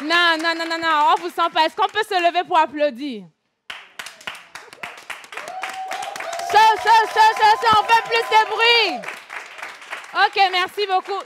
Non, non, non, non, non, on vous sent pas. Est-ce qu'on peut se lever pour applaudir? On fait plus de bruit. OK, merci beaucoup.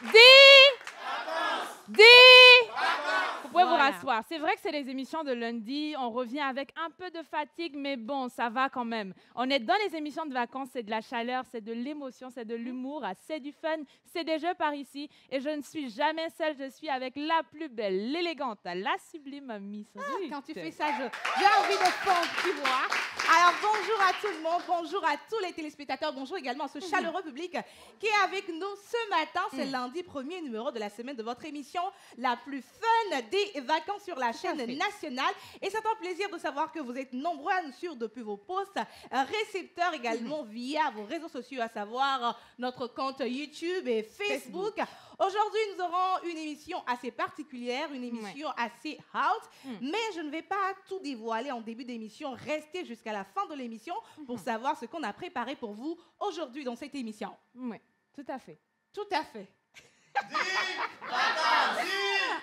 Vous pouvez vous rasseoir. C'est vrai que c'est les émissions de lundi. On revient avec un peu de fatigue, mais bon, ça va quand même. On est dans les émissions de vacances. C'est de la chaleur, c'est de l'émotion, c'est de l'humour, c'est du fun, c'est des jeux par ici. Et je ne suis jamais seule. Je suis avec la plus belle, l'élégante, la sublime Miss Ruth. Quand tu fais ça, j'ai envie de fondre, tu vois. Alors, bonjour à tout le monde, bonjour à tous les téléspectateurs, bonjour également à ce chaleureux public qui est avec nous ce matin. C'est lundi, premier numéro de la semaine de votre émission la plus fun des vacances sur la chaîne nationale. Et c'est un plaisir de savoir que vous êtes nombreux à nous suivre depuis vos posts récepteurs également via vos réseaux sociaux, à savoir notre compte YouTube et Facebook. Aujourd'hui, nous aurons une émission assez particulière, une émission assez out, mais je ne vais pas tout dévoiler en début d'émission. Restez jusqu'à la fin de l'émission pour savoir ce qu'on a préparé pour vous aujourd'hui dans cette émission. Oui, tout à fait. Tout à fait.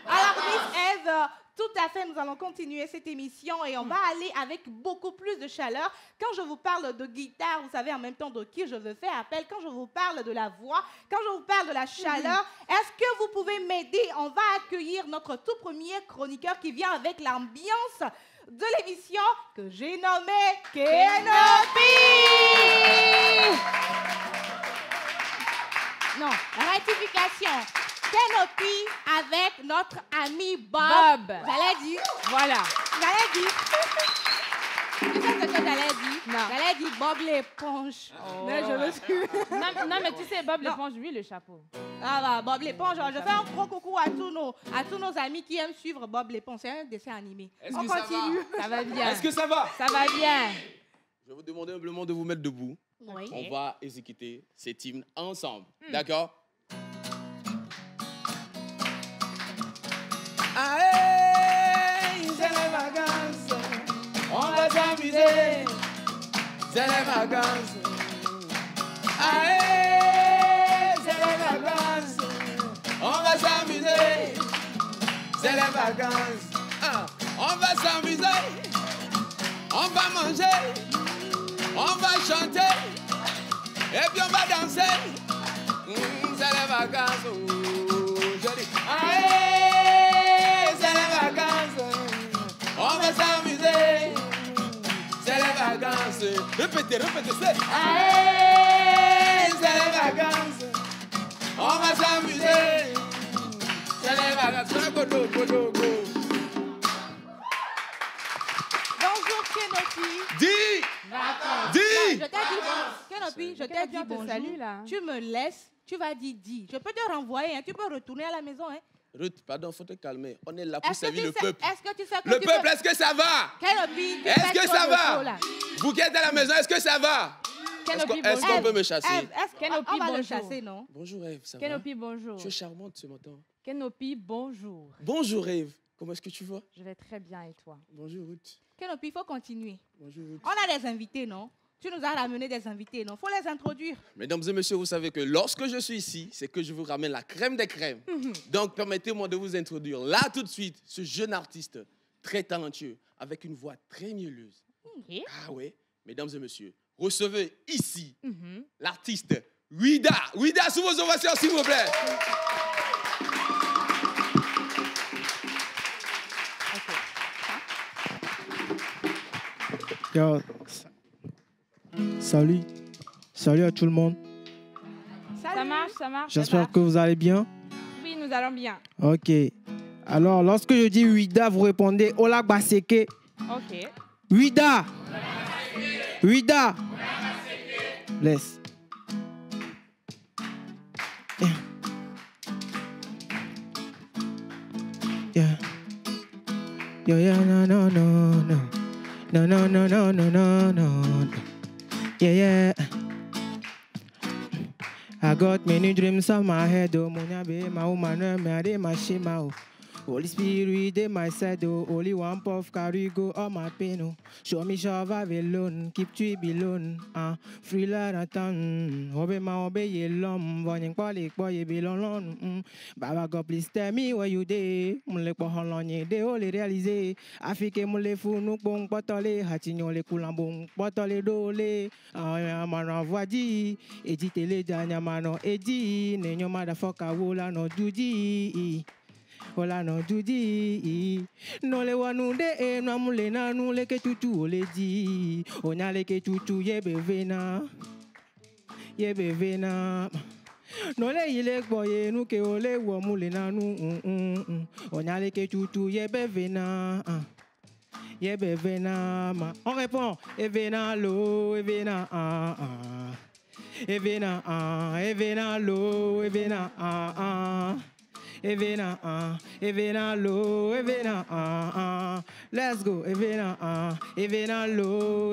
Alors, Miss Eve, tout à fait, nous allons continuer cette émission et on va aller avec beaucoup plus de chaleur. Quand je vous parle de guitare, vous savez en même temps de qui je veux faire appel. Quand je vous parle de la voix, quand je vous parle de la chaleur, est-ce que vous pouvez m'aider? On va accueillir notre tout premier chroniqueur qui vient avec l'ambiance de l'émission que j'ai nommée Kenopi. Non, rectification. Kenopi avec notre ami Bob. J'allais dire. Voilà. J'allais dire. Tu sais ce que j'allais dire? Non. J'allais dire Bob l'éponge. Mais je me suis... Non, mais tu sais, Bob l'éponge, lui, le chapeau. Ah bah, Bob l'éponge. Je fais un gros coucou à tous nos amis qui aiment suivre Bob l'éponge. C'est un dessin animé. On continue. Ça va bien. Est-ce que ça va? Ça va bien. Je vais vous demander humblement de vous mettre debout. Oui. On va exécuter cet hymne ensemble. D'accord? Allez, c'est les vacances. On va s'amuser. C'est les vacances. Allez, c'est les vacances. On va s'amuser. C'est les vacances. On va s'amuser. On va manger. On va chanter. Et puis on va danser. C'est les vacances. Je dis, allez, c'est les vacances. On va s'amuser. C'est les vacances. Répétez, c'est. Allez, c'est les vacances. On va s'amuser. C'est les vacances. Go. Bonjour Kenopi. Dis. Je t'ai dit, Kenopi, je t'ai dit bonjour. Salut, là. Tu me laisses, tu vas dire dis. Je peux te renvoyer, hein. Tu peux retourner à la maison. Hein. Ruth, pardon, faut te calmer. On est là pour servir le sais, peuple. Est-ce que tu sais que Le tu peuple, peux... est-ce que ça va? Kenopi, Est-ce que ça va? show, là. Vous qui êtes à la maison, est-ce que ça va? Est-ce qu'on peut me chasser? On va le chasser, non? Bonjour Eve, ça Kenopi, bonjour. va? Tu es charmante ce matin. Kenopi, bonjour. Bonjour Eve, comment est-ce que tu vas? Je vais très bien et toi? Bonjour Ruth. Kenopi, il faut continuer. Bonjour Ruth. On a des invités, non? Tu nous as ramené des invités, non? Il faut les introduire. Mesdames et messieurs, vous savez que lorsque je suis ici, c'est que je vous ramène la crème des crèmes. Donc permettez-moi de vous introduire là tout de suite ce jeune artiste très talentueux avec une voix très mielleuse. Ah ouais, mesdames et messieurs, recevez ici l'artiste Ouida. Ouida, sous vos ovations, s'il vous plaît. Yo, salut à tout le monde. Ça marche. J'espère que vous allez bien. Oui, nous allons bien. Ok. Alors, lorsque je dis Ouida, vous répondez Ola Baseke. Ok. Ouida. Laisse. Yeah. No. Yeah. I got many dreams on my head, oh, Munya be my woman, me ade my shima, oh. Holy Spirit, they my side, oh, only one puff carry go all my pain, oh. Show me shove alone, keep tree alone, free la tan, obey my obey lum, running poly boy belong, Baba God, please tell me where you day, mule po holonye, de ole realize, Afike mule fu nou bon potole, hatignon le coulambon, potole dole, man voidi, edite le danyamano, edi, nenyo motherfucker, wola no juji. Ola no juji no le wanu de no mule na nu le ke tutu ole di onya le ke tutu ye bevena no le ile boye nu ke ole wo mule na nu onya le ke tutu ye bevena ma on répond evena lo evena evena lo evena Evena low, Evena let's go, Evena low,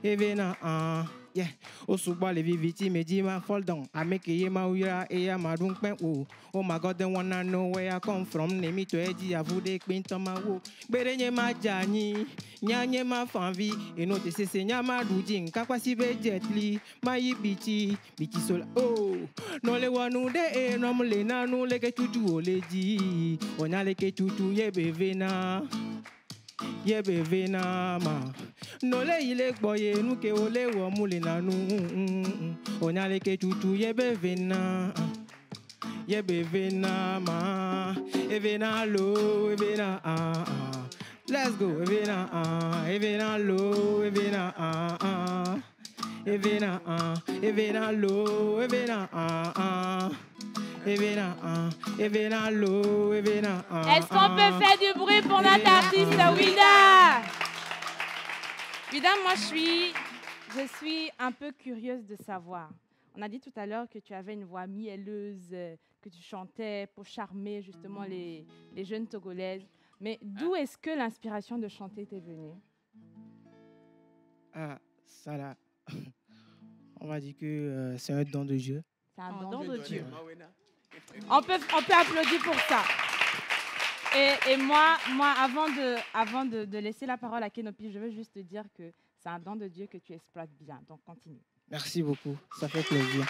Evena yeah. Osuba le viviti me di ma fall down. I make ye ma uira e ya ma dun pen o. Oh my God, they wanna know where I come from. Name me to eji avude quinto ma wo. Berenye ma jani, nyanye ma fanvi. E no te se nya ma dujin. Kakwasi be jetli, ma biti sola. Oh, no le wanu de e no mule na no le ke tutu o le di. Onya le ke tutu ye bevena. Ye bevena ma no le ile boye nu ke ole wo mule na nu onya le ke tutu ye bevena ma evena lo evena let's go evena lo evena evena lo evena Evena lo, Evena. Est-ce qu'on peut faire du bruit pour notre artiste Wilda? Wilda, moi je suis un peu curieuse de savoir. On a dit tout à l'heure que tu avais une voix mielleuse, que tu chantais pour charmer justement les jeunes Togolaises. Mais d'où est-ce que l'inspiration de chanter t'est venue? Ah, ça là, on va dire que c'est un don de Dieu. C'est un don de Dieu. On peut applaudir pour ça. Et moi avant de laisser la parole à Kenopi, je veux juste te dire que c'est un don de Dieu que tu exploites bien. Donc, continue. Merci beaucoup. Ça fait plaisir.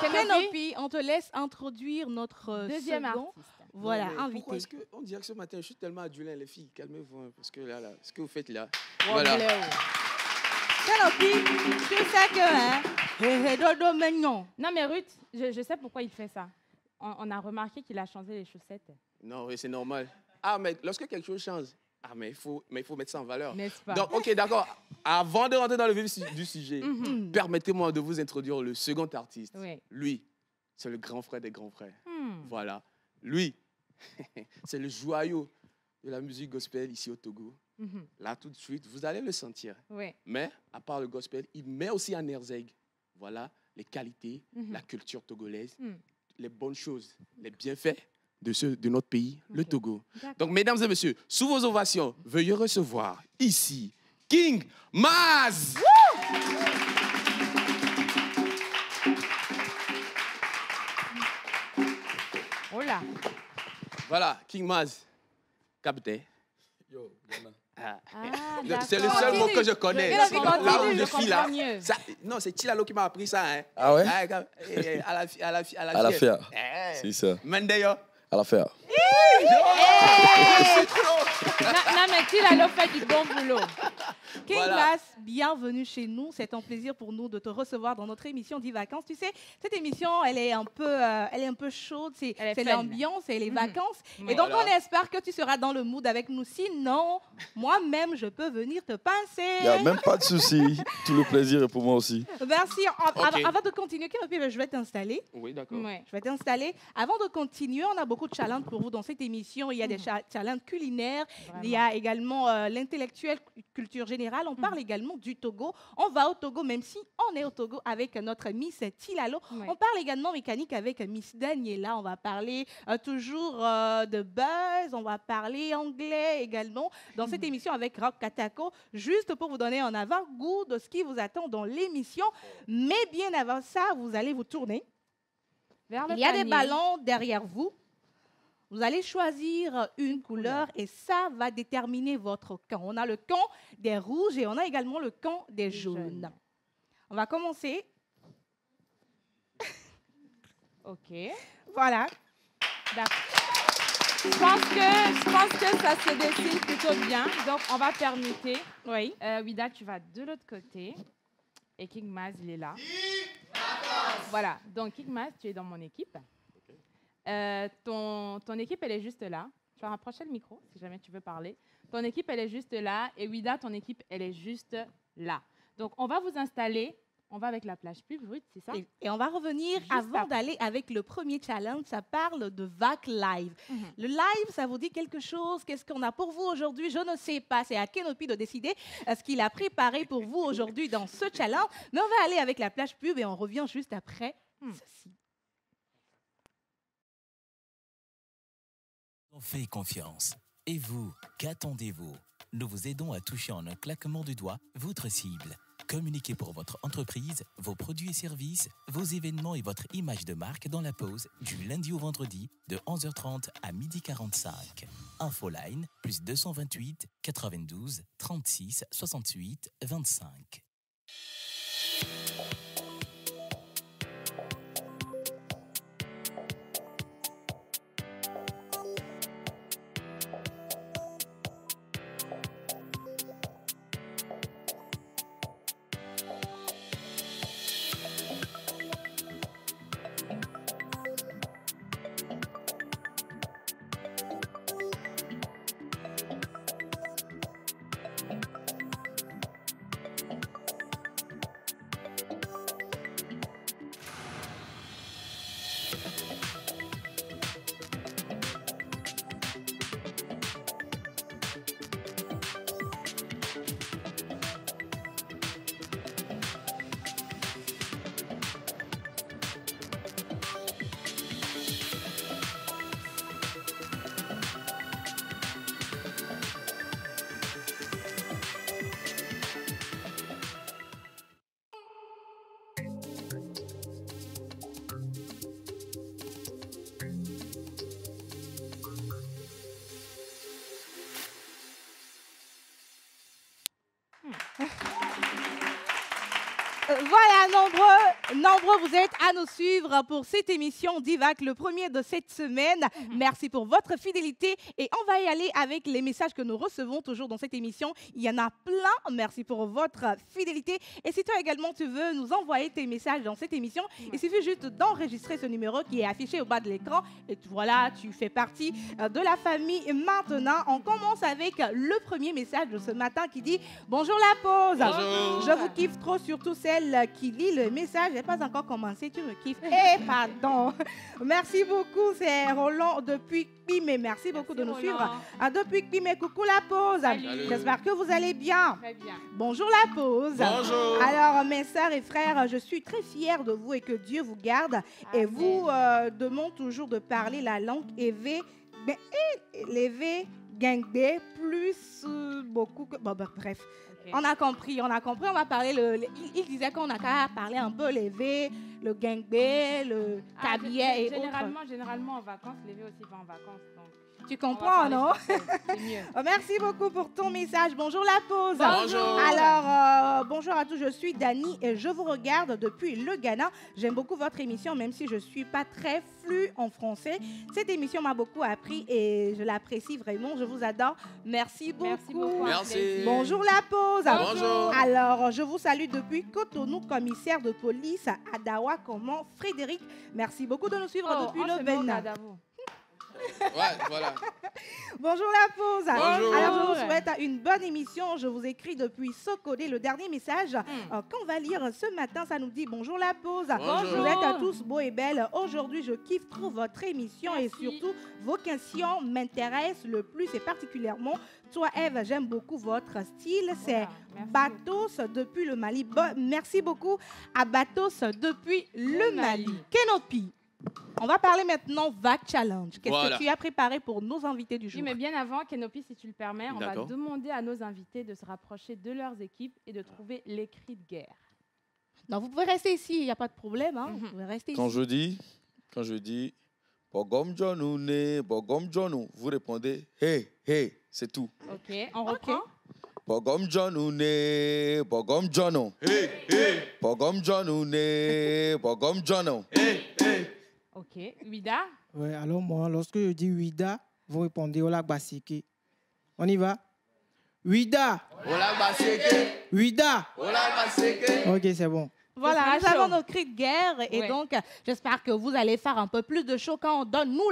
Kenopi, on te laisse introduire notre deuxième second. Artiste. Voilà, non, invité. Pourquoi est-ce qu'on dirait que ce matin, je suis tellement adulin, les filles, calmez-vous, parce que là, ce que vous faites là, voilà. Kenopi, tu sais que, dodo mignon. Non, mais Ruth, je sais pourquoi il fait ça. On a remarqué qu'il a changé les chaussettes. Non, oui, c'est normal. Ah, mais lorsque quelque chose change, mais il faut mettre ça en valeur. N'est-ce pas? Donc, ok, d'accord. Avant de rentrer dans le vif du sujet, permettez-moi de vous introduire le second artiste. Oui. Lui, c'est le grand frère des grands frères. Voilà. Lui, c'est le joyau de la musique gospel ici au Togo. Là, tout de suite, vous allez le sentir. Oui. Mais, à part le gospel, il met aussi en erzeg, voilà, les qualités, la culture togolaise, les bonnes choses, les bienfaits de notre pays, le Togo. Donc, mesdames et messieurs, sous vos ovations, veuillez recevoir ici King Maz. Oh là. Voilà, King Maz. Capté. Yo, c'est le seul mot que je connais. Là où je suis là. Ça, non, c'est Chilalo qui m'a appris ça. Hein. Ah ouais? À la fière. C'est ça. Mendeyo. À la fière. Non, mais Chilalo fait du bon boulot. King Maz, bienvenue chez nous. C'est un plaisir pour nous de te recevoir dans notre émission d'e-vacances. Tu sais, cette émission, elle est un peu chaude. C'est l'ambiance et les vacances. Oui. Et donc, on espère que tu seras dans le mood avec nous. Sinon, moi-même, je peux venir te pincer. Il n'y a même pas de souci. Tout le plaisir est pour moi aussi. Merci. Avant de continuer, je vais t'installer. Oui, d'accord. Ouais. Je vais t'installer. Avant de continuer, on a beaucoup de challenges pour vous dans cette émission. Il y a des challenges culinaires. Vraiment. Il y a également l'intellectuel, culture générale. On parle également du Togo. On va au Togo, même si on est au Togo avec notre Miss Tilalo. Oui. On parle également mécanique avec Miss Daniela. On va parler toujours de buzz. On va parler anglais également dans cette émission avec Rock Katako, juste pour vous donner un avant-goût de ce qui vous attend dans l'émission. Mais bien avant ça, vous allez vous tourner. Vers le Il y a des panier. ballons derrière vous. Vous allez choisir une couleur et ça va déterminer votre camp. On a le camp des rouges et on a également le camp des jaunes. On va commencer. OK. Voilà. D'accord. Je pense que ça se dessine plutôt bien. Donc, on va permuter. Oui. Wida, tu vas de l'autre côté. Et Kigmaz, il est là. Voilà. Donc, Kigmaz, tu es dans mon équipe. Ton équipe, elle est juste là. Tu vas rapprocher le micro, si jamais tu veux parler. Ton équipe, elle est juste là. Et Wida, ton équipe, elle est juste là. Donc, on va vous installer. On va avec la plage pub, Ruth, c'est ça? Et on va revenir Juste avant après. d'aller avec le premier challenge. Ça parle de VAC Live. Le live, ça vous dit quelque chose? Qu'est-ce qu'on a pour vous aujourd'hui? Je ne sais pas. C'est à Kenopi de décider ce qu'il a préparé pour vous aujourd'hui dans ce challenge. Mais on va aller avec la plage pub et on revient juste après ceci. On fait confiance. Et vous, qu'attendez-vous? Nous vous aidons à toucher en un claquement de doigts votre cible. Communiquez pour votre entreprise, vos produits et services, vos événements et votre image de marque dans la pause du lundi au vendredi de 11h30 à 12h45. Infoline plus 228 92 36 68 25. Voilà, nombreux vous êtes à nous suivre pour cette émission d'IVAC, le premier de cette semaine. Merci pour votre fidélité et on va y aller avec les messages que nous recevons toujours dans cette émission. Il y en a plein. Merci pour votre fidélité. Et si toi également tu veux nous envoyer tes messages dans cette émission, il suffit juste d'enregistrer ce numéro qui est affiché au bas de l'écran. Et voilà, tu fais partie de la famille. Maintenant, on commence avec le premier message de ce matin qui dit « Bonjour la pause ». Bonjour. Je vous kiffe trop, surtout celle qui lit le message. Je n'ai pas encore commencé, tu me kiffes. Eh, pardon. Merci beaucoup, c'est Roland depuis Kpimé. Merci beaucoup de nous Roland. suivre. Depuis Kpimé, coucou la pause. Salut. J'espère que vous allez bien. Très bien. Bonjour la pause. Bonjour. Alors, mes sœurs et frères, je suis très fière de vous et que Dieu vous garde. Et Amen. vous demande toujours de parler la langue évé, l'évé, gangbe, plus beaucoup que... Bon, bref. Ok. On a compris. On va parler. Il disait qu'on a qu'à parler un peu l'évé, le gangbe, le tabier et autres. Généralement, en vacances, l'évé aussi va en vacances. Donc, Tu on va comprends, parler non? français, c'est mieux. Merci beaucoup pour ton message. Bonjour la pause. Bonjour. Alors, bonjour à tous, je suis Dani et je vous regarde depuis le Ghana. J'aime beaucoup votre émission, même si je ne suis pas très flue en français. Cette émission m'a beaucoup appris et je l'apprécie vraiment. Je vous adore. Merci beaucoup. Merci beaucoup. Merci. Bonjour la pause. Bonjour. Alors, je vous salue depuis Cotonou, commissaire de police à Dawa, comment Frédéric. Merci beaucoup de nous suivre depuis le Bénin. Ouais, voilà. Bonjour la pause. Bonjour. Alors, je vous souhaite une bonne émission. Je vous écris depuis Sokodé. Le dernier message qu'on va lire ce matin, ça nous dit bonjour la pause. Bonjour. Vous êtes à tous beaux et belles. Aujourd'hui, je kiffe trop votre émission Merci. et surtout vos questions m'intéressent le plus et particulièrement toi, Eve. J'aime beaucoup votre style. C'est Merci Batos depuis le Mali. Merci beaucoup à Batos depuis le Mali. Kenopi. On va parler maintenant VAC Challenge. Qu'est-ce Voilà. que tu as préparé pour nos invités du jour? Oui, mais bien avant, Kenopi, si tu le permets, on va D'accord. demander à nos invités de se rapprocher de leurs équipes et de trouver les cris de guerre. Non, vous pouvez rester ici, il n'y a pas de problème. Hein. Mhm. Vous pouvez rester Quand ici. je dis Quand je dis Bogom Johnou, Bogom Johnou, vous répondez hey, hey, c'est tout. Ok, on reprend. Bogom Johnou, Bogom Johnou. Hey, hey, Bogom Johnou, Bogom Johnou. hey, hey. Ok, Wida. Ouais, alors moi, lorsque je dis Wida, vous répondez Olak Basike. On y va? Wida! Ola baseke, Wida! ola baseke. Ok, c'est bon. Voilà, nous sera chaud. avons nos cris de guerre et Ouais. donc j'espère que vous allez faire un peu plus de chaud quand on donne. Nous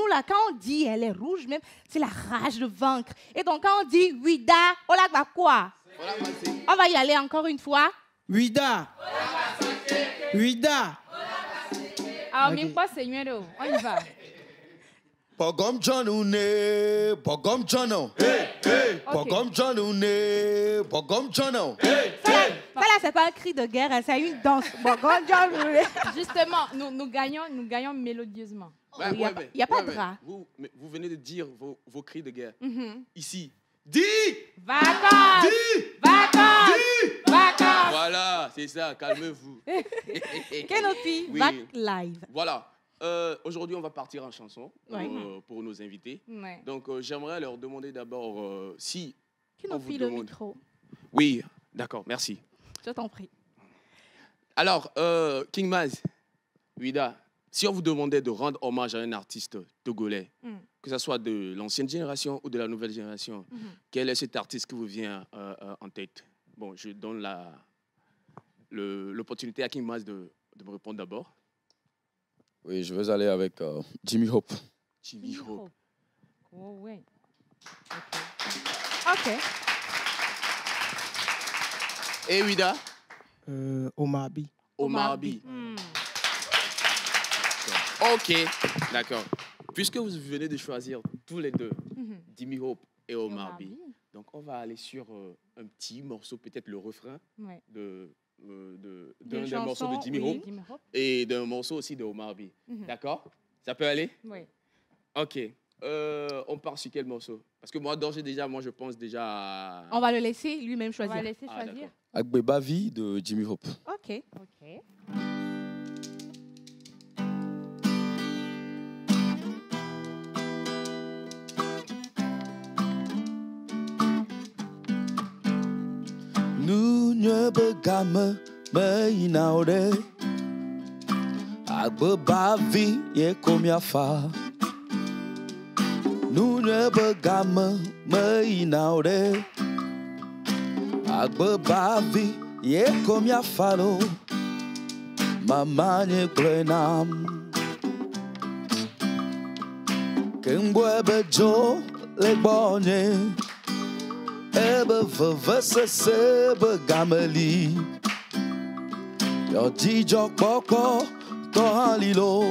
là, quand on dit elle est rouge même, c'est la rage de vaincre. Et donc quand on dit Wida, on la va quoi? Ola baseke. On va y aller encore une fois. Wida! Wida! Alors, Ok. même pas, c'est mieux. On y va. Bogom Johnou, Bogom Johnou. Ok. Bogom Johnou, Bogom Johnou. Ça là, c'est pas un cri de guerre, hein, c'est une danse. Bon, quand on- Justement, nous gagnons mélodieusement. Ouais, Il y a ouais, pas- mais- il y a pas ouais, de mais drap. Vous venez de dire vos cris de guerre. Mhm. Ici. Dis! Vacances! Dis! Vacances! Vacances! Voilà, c'est ça, calmez-vous. Kenopi, Oui. back live. Voilà. Aujourd'hui, on va partir en chanson Ouais. pour nos invités. Ouais. Donc, j'aimerais leur demander d'abord si. On vous Kenopi, le demande. micro. Oui, d'accord, merci. Je t'en prie. Alors, King Maz, Wida, si on vous demandait de rendre hommage à un artiste togolais, Mm. que ce soit de l'ancienne génération ou de la nouvelle génération, quel est cet artiste qui vous vient en tête? Bon, je donne l'opportunité à King Maz de me répondre d'abord. Oui, je vais aller avec Jimmy Hope. Jimmy Hope. Oh, ouais. Ok. Et Wida? Omabi. Omar B. Hmm. Ok, d'accord. Puisque vous venez de choisir tous les deux, Mhm. Jimmy Hope et Omar Omar B, B. donc on va aller sur un petit morceau, peut-être le refrain Ouais. d'un D'une morceau de chanson, Jimmy oui. Hope Jimmy Hope. et d'un morceau aussi de Omar B. Mhm. D'accord? Ça peut aller? Oui. Ok. On part sur quel morceau? Parce que moi, d'ores et déjà, je pense déjà à... On va le laisser lui-même On choisir. va laisser Ah, choisir. d'accord. Agbeba Vie de Jimmy Hope. Ok. Ok. Nu nye begame me inaure Agbeba Vi ye komia fa Nu nye begame me inaure Agbeba Vi ye komia fa lo Mama nye glenam Kembwe bejo le bonye Ebe veve sese be gameli Yo di jok poko to han lilo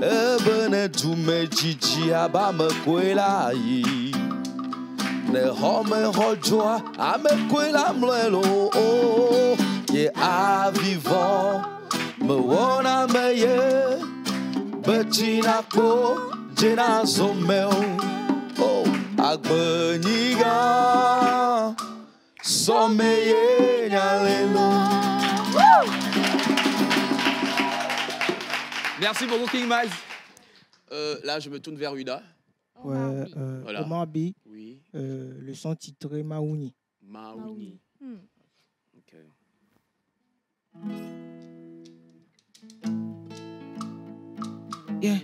Ebe ne dume jiji aba me kwe la yi Ne ho me ho joa a me kwe la mlelo oh, Ye a vivant me wona me ye Betina ko jena zomeo Oh Agbenyiga Someye nyalelo. Merci beaucoup, King Maz. Là, je me tourne vers Wida. Ouais, Voilà. Omabi, Oui. le son titré Maouni. Maouni. Hmm. Ok. Yeah.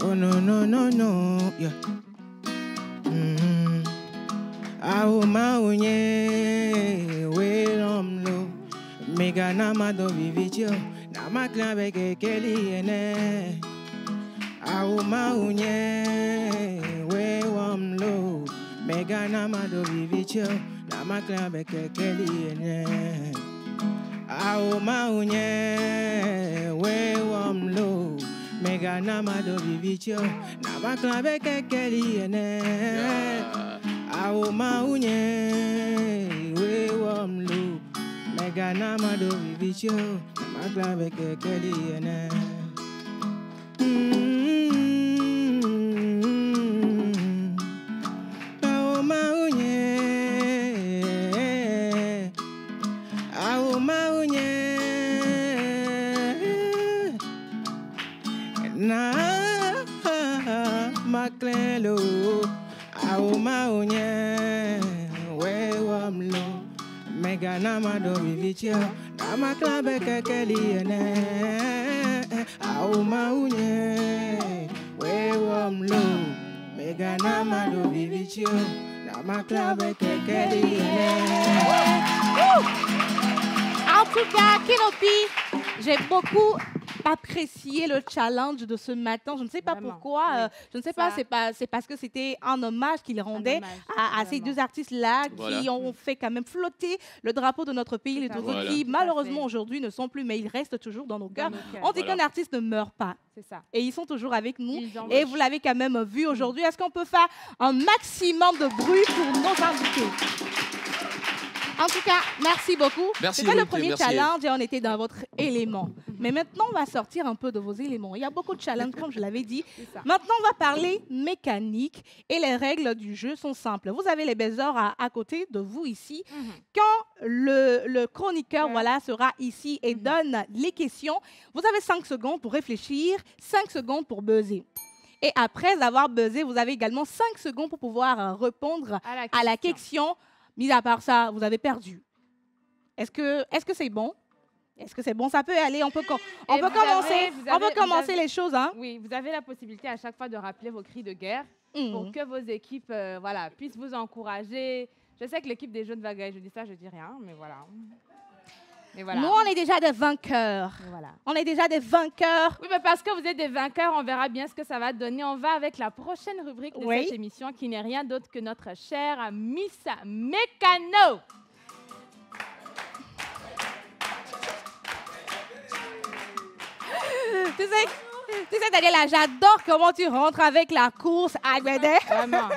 Oh no no no no. Yeah. Ao maunye we lo. Mega na mado vivitio. Na makla beke keli ene. Ao maunye we lo. Mega na mado vivitio. Na makla beke keli ene. Ao maunye we lo. Mega na mado vivitio. Na makla beke keli ene. Yeah. Ao maunye we lo. Mega na mado vivitio. Na makla beke keli ene. Ao maunye. Ao maunye. Na maklelo auma onye we wamlo mega namado vivicio na maklabe kekeli ene auma onye we wamlo mega namado vivicio na maklabe kekeli ene. En tout cas, Kenopi, j'ai beaucoup apprécié le challenge de ce matin. Je ne sais pas Vraiment, pourquoi. oui. Je ne sais Ça- pas, c'est parce que c'était un hommage qu'il rendait hommage, à ces vraiment. deux artistes-là Voilà. qui ont fait quand même flotter le drapeau de notre pays, les Tout à deux fait. autres Voilà. qui, Tout à malheureusement, fait. aujourd'hui ne sont plus, mais ils restent toujours dans nos cœurs. nos cœurs. On dit Voilà. qu'un artiste ne meurt pas. C'est ça. Et ils sont toujours avec nous. Ils en Et veulent. vous l'avez quand même vu aujourd'hui. Est-ce qu'on peut faire un maximum de bruit pour nos invités? En tout cas, merci beaucoup. Merci, C'était le Ruth, premier merci. challenge et on était dans votre élément. Mais maintenant, on va sortir un peu de vos éléments. Il y a beaucoup de challenges, comme je l'avais dit. C'est ça. Maintenant, on va parler mécanique et les règles du jeu sont simples. Vous avez les buzzers à côté de vous ici. Mhm. Quand le chroniqueur Ouais. voilà, sera ici et donne les questions, vous avez 5 secondes pour réfléchir, 5 secondes pour buzzer. Et après avoir buzzé, vous avez également 5 secondes pour pouvoir répondre à la question. Mis à part ça, vous avez perdu. Est-ce que c'est bon? Est-ce que c'est bon? Ça peut aller. On peut commencer les choses. Hein? Oui, vous avez la possibilité à chaque fois de rappeler vos cris de guerre Mhm. pour que vos équipes voilà, puissent vous encourager. Je sais que l'équipe des Jeunes va gagner. Je dis ça, je dis rien, mais voilà. Mais voilà. Nous, on est déjà des vainqueurs. Mais voilà. On est déjà des vainqueurs. Oui, mais parce que vous êtes des vainqueurs, on verra bien ce que ça va donner. On va avec la prochaine rubrique de Oui. cette émission qui n'est rien d'autre que notre chère Miss Mécano. Tu sais, Daniela, j'adore comment tu rentres avec la course à Guédé. Vraiment.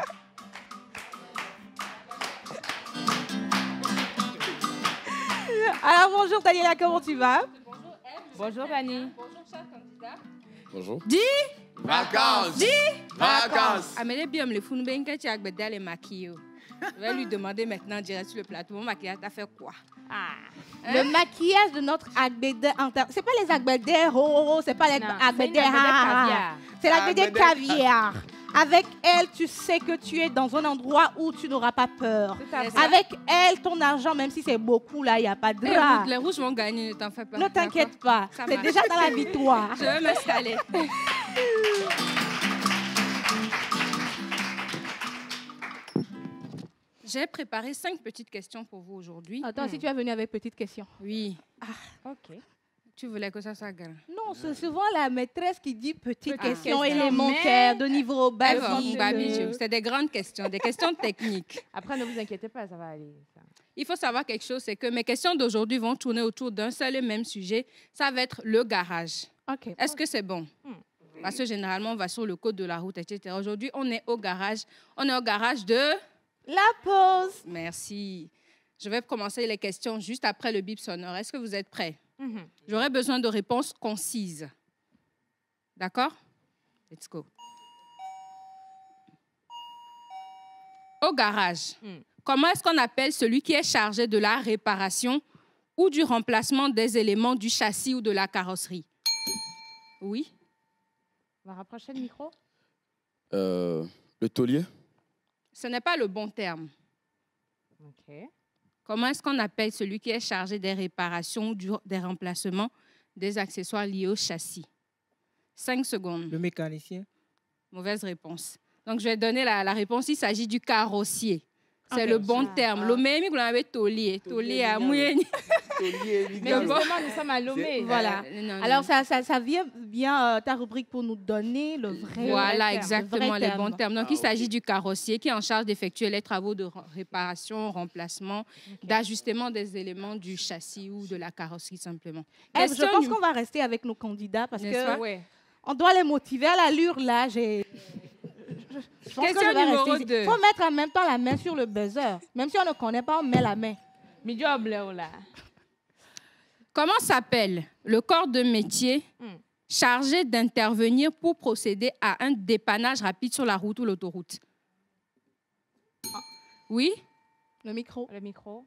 Alors, bonjour Daniela, comment tu vas? Bonjour, Dani. Bonjour. Vacances. Vacances. Amélie Biom, le Founben, que tu as les maquilles. Je vais lui demander maintenant, direct sur le plateau, mon maquillage, t'as fait quoi? Le maquillage de notre Agbede inter... C'est pas les Agbede c'est pas les Non, Agbede c'est une Agbede caviar. C'est l'Agbede Agbede caviar. Avec elle, tu sais que tu es dans un endroit où tu n'auras pas peur. Tout à fait. Avec elle, ton argent, même si c'est beaucoup, là, il n'y a pas de drap. Les rouges vont gagner, ne t'en fais pas. Ne t'inquiète pas, Ça c'est marche. déjà dans la victoire. Je vais m'installer. J'ai préparé 5 petites questions pour vous aujourd'hui. Attends, si tu es venu avec petite question. Oui. OK. Tu voulais que ça soit grave. Non, c'est souvent la maîtresse qui dit petite Petite question question, élémentaire de niveau Ah bon, basique. Babi, c'est des grandes questions, des questions techniques. Après, ne vous inquiétez pas, ça va aller. Ça. Il faut savoir quelque chose, c'est que mes questions d'aujourd'hui vont tourner autour d'un seul et même sujet. Ça va être le garage. Ok. Est-ce que c'est bon? Parce que généralement, on va sur le code de la route, etc. Aujourd'hui, on est au garage. On est au garage de... La pause. Merci. Je vais commencer les questions juste après le bip sonore. Est-ce que vous êtes prêts? Mhm. J'aurai besoin de réponses concises. D'accord? Let's go. Au garage, comment est-ce qu'on appelle celui qui est chargé de la réparation ou du remplacement des éléments du châssis ou de la carrosserie? Oui? On va rapprocher le micro. Le taulier. Ce n'est pas le bon terme. OK. Comment est-ce qu'on appelle celui qui est chargé des réparations ou des remplacements des accessoires liés au châssis? 5 secondes. Le mécanicien. Mauvaise réponse. Donc, je vais donner la réponse. Il s'agit du carrossier. C'est Ok. le bon terme. Le même que l'on avait taulier. Taulier à mouiller. Mais justement, nous sommes à Lomé. Voilà. Non. Alors, ça vient bien ta rubrique pour nous donner le vrai Voilà, terme, exactement, le vrai les bons termes. Donc, il Ah, s'agit du carrossier qui est en charge d'effectuer les travaux de réparation, remplacement, d'ajustement des éléments du châssis ou de la carrosserie simplement. Je Question pense numéro- qu'on va rester avec nos candidats parce N'est-ce pas? que Ouais. on doit les motiver à l'allure là. Je pense que Question je vais numéro rester ici. 2. Faut mettre en même temps la main sur le buzzer. Même si on ne connaît pas, on met la main. Milieu bleu, là. Comment s'appelle le corps de métier chargé d'intervenir pour procéder à un dépannage rapide sur la route ou l'autoroute? Oui? Le micro. Le micro.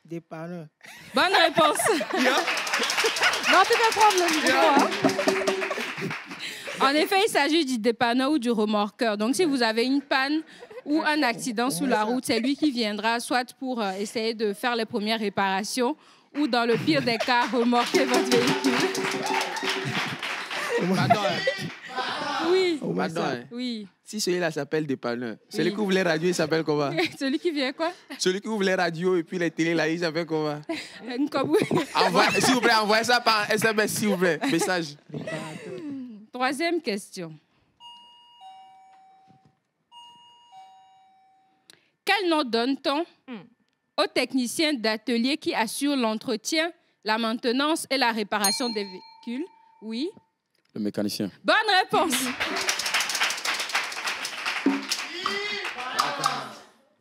Dépanneur. Bonne réponse. Non, tu peux prendre le numéro. En effet, il s'agit du dépanneur ou du remorqueur. Donc, si vous avez une panne ou un accident sur la route, c'est lui qui viendra soit pour essayer de faire les premières réparations ou, dans le pire des cas, remorquer votre véhicule. Pardon. Oui. Pardon. Oui. Si celui-là s'appelle dépanneur, celui qui ouvre les radios, il s'appelle comment? Celui qui vient quoi? Celui qui ouvre les radios et puis les télés, là, il s'appelle comment? S'il vous plaît, envoyez ça par SMS, s'il vous plaît. Message. Troisième question. Quel nom donne-t-on aux techniciens d'atelier qui assurent l'entretien, la maintenance et la réparation des véhicules? Oui. Le mécanicien. Bonne réponse.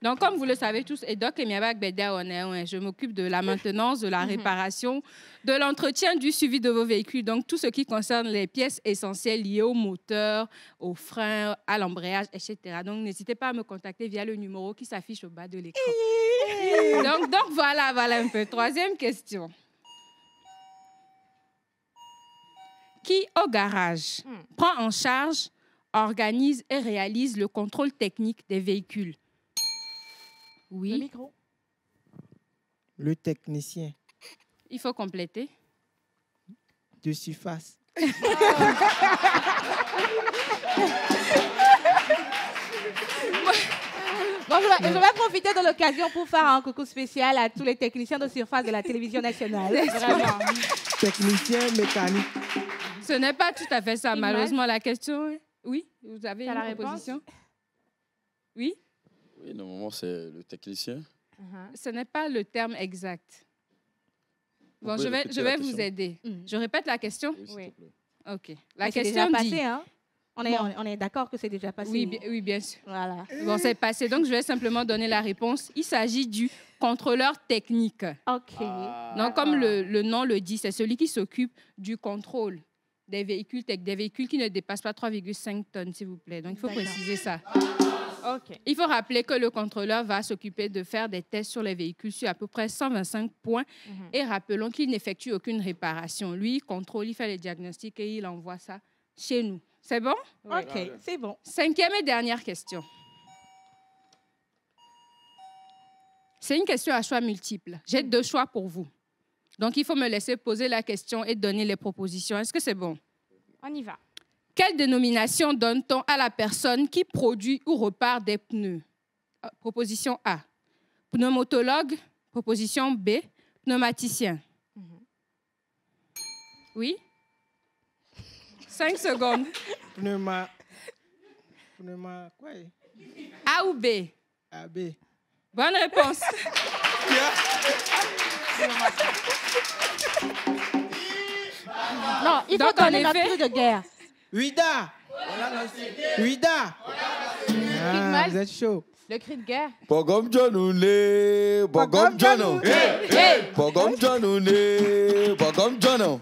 Donc, comme vous le savez tous, je m'occupe de la maintenance, de la réparation, de l'entretien, du suivi de vos véhicules. Donc, tout ce qui concerne les pièces essentielles liées au moteur, aux freins, à l'embrayage, etc. Donc, n'hésitez pas à me contacter via le numéro qui s'affiche au bas de l'écran. donc, voilà un peu. Troisième question. Qui, au garage, prend en charge, organise et réalise le contrôle technique des véhicules? Oui. Le micro. Le technicien Il faut compléter. de surface. Bon, je vais profiter de l'occasion pour faire un coucou spécial à tous les techniciens de surface de la télévision nationale. Vraiment. Technicien mécanique. Ce n'est pas tout à fait ça, Image. malheureusement, la question. Oui, vous avez T'as la une proposition? Oui, Oui, normalement, c'est le technicien. ce n'est pas le terme exact. Bon, Vous je pouvez vais répéter la vous question? aider. Je répète la question? Oui, s'il Oui. te plaît. OK. La Mais c'est question déjà dit... passé, hein? On est d'accord que c'est déjà passé. Oui, bien sûr. Voilà. Bon, c'est passé, donc je vais simplement donner la réponse. Il s'agit du contrôleur technique. OK. Donc, comme le nom le dit, c'est celui qui s'occupe du contrôle des véhicules qui ne dépassent pas 3,5 tonnes, s'il vous plaît. Donc, il faut D'accord. préciser ça. OK. Il faut rappeler que le contrôleur va s'occuper de faire des tests sur les véhicules sur à peu près 125 points. Et rappelons qu'il n'effectue aucune réparation. Lui, il contrôle, il fait les diagnostics et il envoie ça chez nous. C'est bon? OK, c'est bon. Cinquième et dernière question. C'est une question à choix multiples. J'ai 2 choix pour vous. Donc, il faut me laisser poser la question et donner les propositions. Est-ce que c'est bon? On y va. Quelle dénomination donne-t-on à la personne qui produit ou repart des pneus? Proposition A. Pneumotologue. Proposition B. Pneumaticien. Oui? 5 secondes. Pneuma, quoi? A ou B? AB. Bonne réponse. Non, il faut Donc, en donner notre effet- cri de guerre. Huida. Huida. Ah, vous êtes chaud. Le cri de guerre. Pogom Jonoune, Pogom Jono. Pogom Jonoune, Pogom Jono.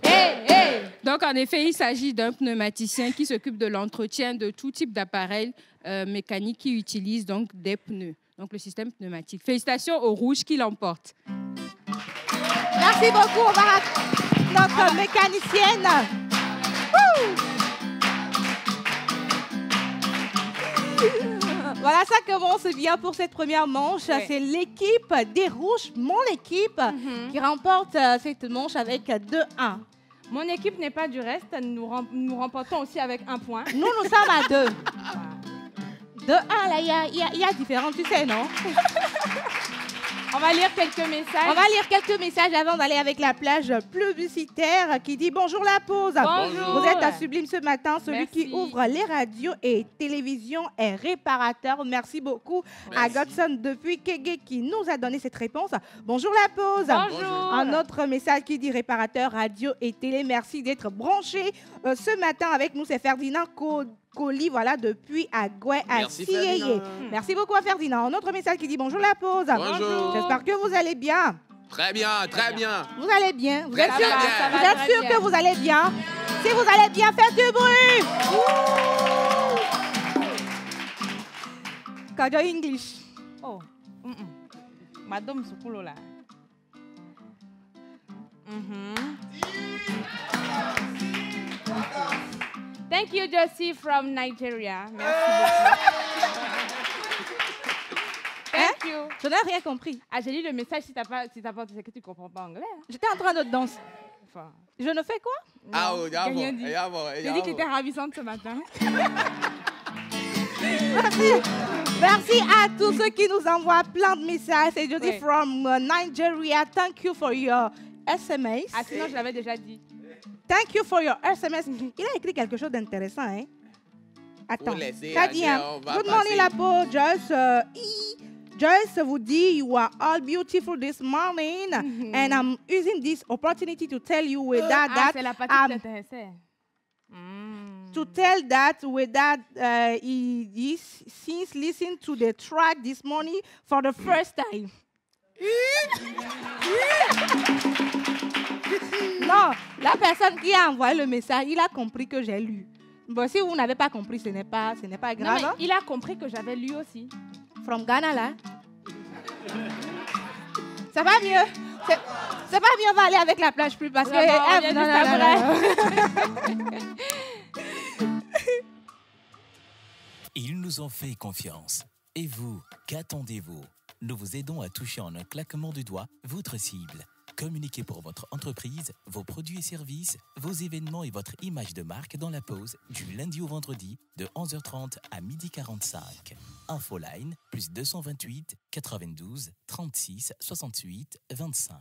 Donc, en effet, il s'agit d'un pneumaticien qui s'occupe de l'entretien de tout type d'appareil mécanique qui utilise donc des pneus. Donc, le système pneumatique. Félicitations au rouge qui l'emporte. Merci beaucoup, notre mécanicienne. Wouh! Voilà, ça commence bien pour cette première manche. Oui. C'est l'équipe des Rouges, mon équipe, qui remporte cette manche avec 2-1. Mon équipe n'est pas du reste. Nous remportons aussi avec 1 point. Nous sommes à 2. 2-1, là, il y a différents, tu sais, non? On va lire quelques messages. On va lire quelques messages avant d'aller avec la plage publicitaire qui dit « Bonjour la pause ». Bonjour. Vous êtes à Sublime ce matin. Celui Merci. qui ouvre les radios et télévisions est réparateur. Merci beaucoup à Godson depuis Kégué qui nous a donné cette réponse. Bonjour la pause. Bonjour. Un autre message qui dit réparateur radio et télé. Merci d'être branché ce matin avec nous. C'est Ferdinand Coli, voilà, depuis Agoué à Merci, Sieyé. Ferdinand. Merci beaucoup à Ferdinand. Un autre message qui dit bonjour la pause. Bonjour. J'espère que vous allez bien. Très bien, très bien. Vous allez bien. Vous êtes Très sûr, bien. Ça va vous êtes très sûr bien. que vous allez bien? Si vous allez bien, faites du bruit. Kajo English. Oh. Madame Soukoulo là. Thank you, Josie from Nigeria. Merci beaucoup. Thank you. Je n'ai rien compris. Ah, j'ai lu le message si t'as pas, c'est que tu comprends pas anglais. Hein. J'étais en train de danser. Enfin, Je ne fais quoi? Ah, oui, j'ai rien dit. J'ai dit que tu étais ravissante ce matin. Merci à tous ceux qui nous envoient plein de messages. C'est Jody Oui. from Nigeria. Thank you for your SMS. Ah, sinon, je l'avais déjà dit. Thank you for your SMS. Il a écrit quelque chose d'intéressant, hein? Attends. Faut laisser T'as dit, hein? agir, on va Good morning, la passer. peau. Joyce. Joyce vous dit, you are all beautiful this morning. And I'm using this opportunity to tell you with Ah, that c'est la partie qui t'intéressait. to tell that with that he since listened to the track this morning for the first time. Non, la personne qui a envoyé le message, il a compris que j'ai lu. Bon, si vous n'avez pas compris, ce n'est pas Non, grave. mais Hein? il a compris que j'avais lu aussi. From Ghana, là. Ça va mieux. C'est pas mieux, on va aller avec la plage plus parce que... Non, on vient juste Ils nous ont fait confiance. Et vous, qu'attendez-vous? Nous vous aidons à toucher en un claquement de doigts votre cible. Communiquez pour votre entreprise, vos produits et services, vos événements et votre image de marque dans la pause du lundi au vendredi de 11h30 à 12h45. Infoline plus 228 92 36 68 25.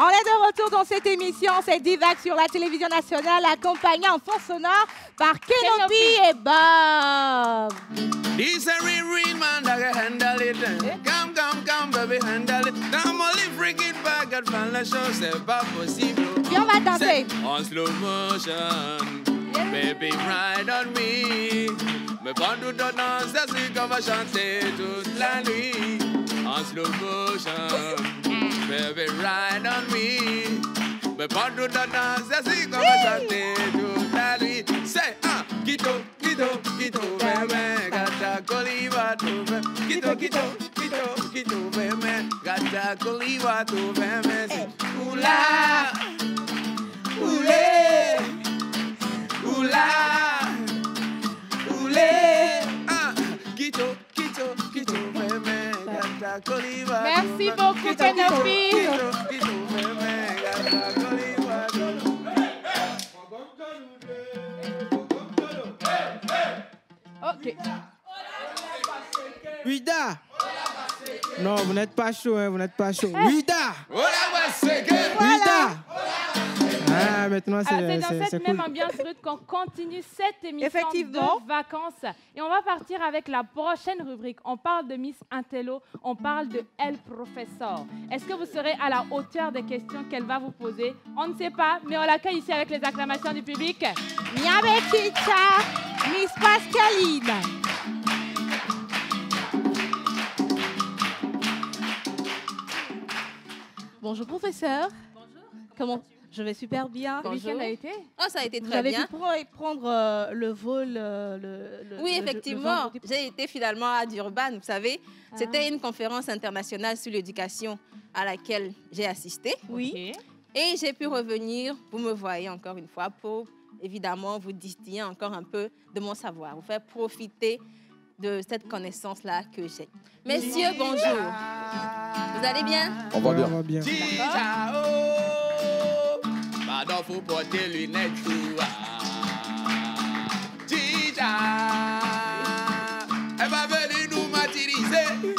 On est de retour dans cette émission, c'est Divac sur la télévision nationale, accompagné en fond sonore par Kenopi et Bob. This a real man that can handle it. Come, baby, handle it. Now I'm only freaking back at fan la chose, c'est pas possible. Puis on va danser. En slow motion, baby, ride on me. Me prends tout ton danse, c'est ce qu'on va chanter toute la nuit. En slow motion, baby, ride on me. Me prends tout ton danse, c'est ce qu'on va chanter toute la nuit. C'est un quito, bébé, gata coliva, tu bébé. Quito, bébé, gata coliva, tu bébé. Oula, oulé, oula, oulé. Ah, quito, bébé, gata coliva. Merci beaucoup, Kenopi. Quito, bébé, gata coliva, tu Ok. Wida. Non, vous n'êtes pas chaud, hein, vous n'êtes pas chaud. Wida. Wida. Ah, maintenant, Alors, c'est dans c'est cette même cool. ambiance rude qu'on continue cette émission Effectivement. de vacances. Et on va partir avec la prochaine rubrique. On parle de Miss Intello, on parle de El Professeur. Est-ce que vous serez à la hauteur des questions qu'elle va vous poser? On ne sait pas, mais on l'accueille ici avec les acclamations du public. Miabe Chicha, Miss Pascaline. Bonjour professeur. Bonjour. Comment? Je vais super bien. Le week-end a été? Oh, ça a été Vous très avez bien. pu prendre le vol Oui, le effectivement. vendredi. J'ai été finalement à Durban, vous savez. C'était une conférence internationale sur l'éducation. à laquelle j'ai assisté. Oui. Et j'ai pu revenir, vous me voyez encore une fois, pour évidemment vous distiller encore un peu de mon savoir, vous faire profiter de cette connaissance-là que j'ai. Messieurs, bonjour. Vous allez bien? On va bien. On va bien. Ciao. Pardon, faut porter lunettes. Elle va venir nous matérialiser.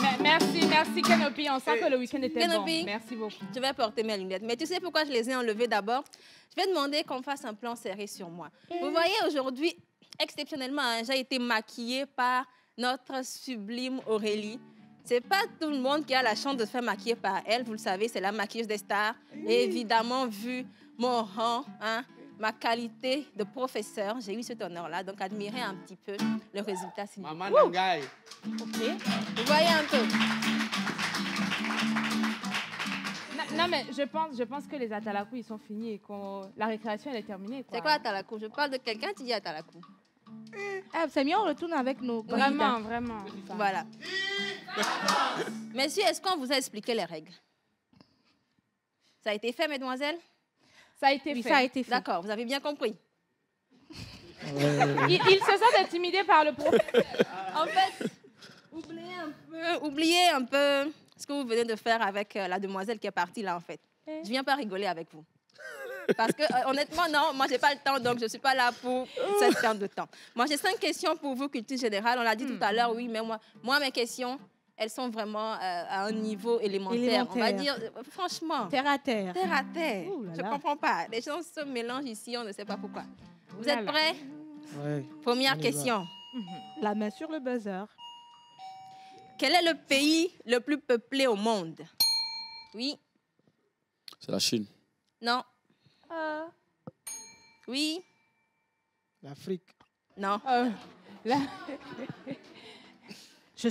Merci Kenopi. On sent que le week-end était Kenopi, bon. Merci beaucoup. je vais porter mes lunettes. Mais tu sais pourquoi je les ai enlevées d'abord? Je vais demander qu'on fasse un plan serré sur moi. Vous voyez, aujourd'hui, exceptionnellement, hein, j'ai été maquillée par notre sublime Aurélie. C'est pas tout le monde qui a la chance de se faire maquiller par elle. Vous le savez, c'est la maquilleuse des stars. Et évidemment, vu mon rang, hein, ma qualité de professeur, j'ai eu cet honneur-là. Donc, admirez un petit peu le résultat. Maman Nangaï. OK. Vous voyez un peu. Non, mais je pense que les atalakou, ils sont finis et que la récréation, elle est terminée. C'est quoi Atalakou? Je parle de quelqu'un, tu dis Atalakou. C'est mieux, on retourne avec nos Vraiment, vraiment. Voilà. Messieurs, est-ce qu'on vous a expliqué les règles? Ça a été fait, mesdemoiselles? Ça a été Oui, fait. ça a été fait. D'accord, vous avez bien compris. Ils se sentent intimidés par le professeur. En fait, oubliez un peu ce que vous venez de faire avec la demoiselle qui est partie là, en fait. Je viens pas rigoler avec vous. Parce que, honnêtement, non, moi, j'ai pas le temps, donc je suis pas là pour cette perte de temps. Moi, j'ai 5 questions pour vous, culture générale. On l'a dit tout à l'heure, oui, mais moi, mes questions, elles sont vraiment à un niveau élémentaire. On va dire, franchement. Terre à terre. Terre à terre. Ouh là Je là. comprends pas. Les gens se mélangent ici, on ne sait pas pourquoi. Vous êtes Voilà. prêts? Ouais. Première On y va. question. La main sur le buzzer. Quel est le pays le plus peuplé au monde? Oui. C'est la Chine. Non. Oui. L'Afrique. Non. Je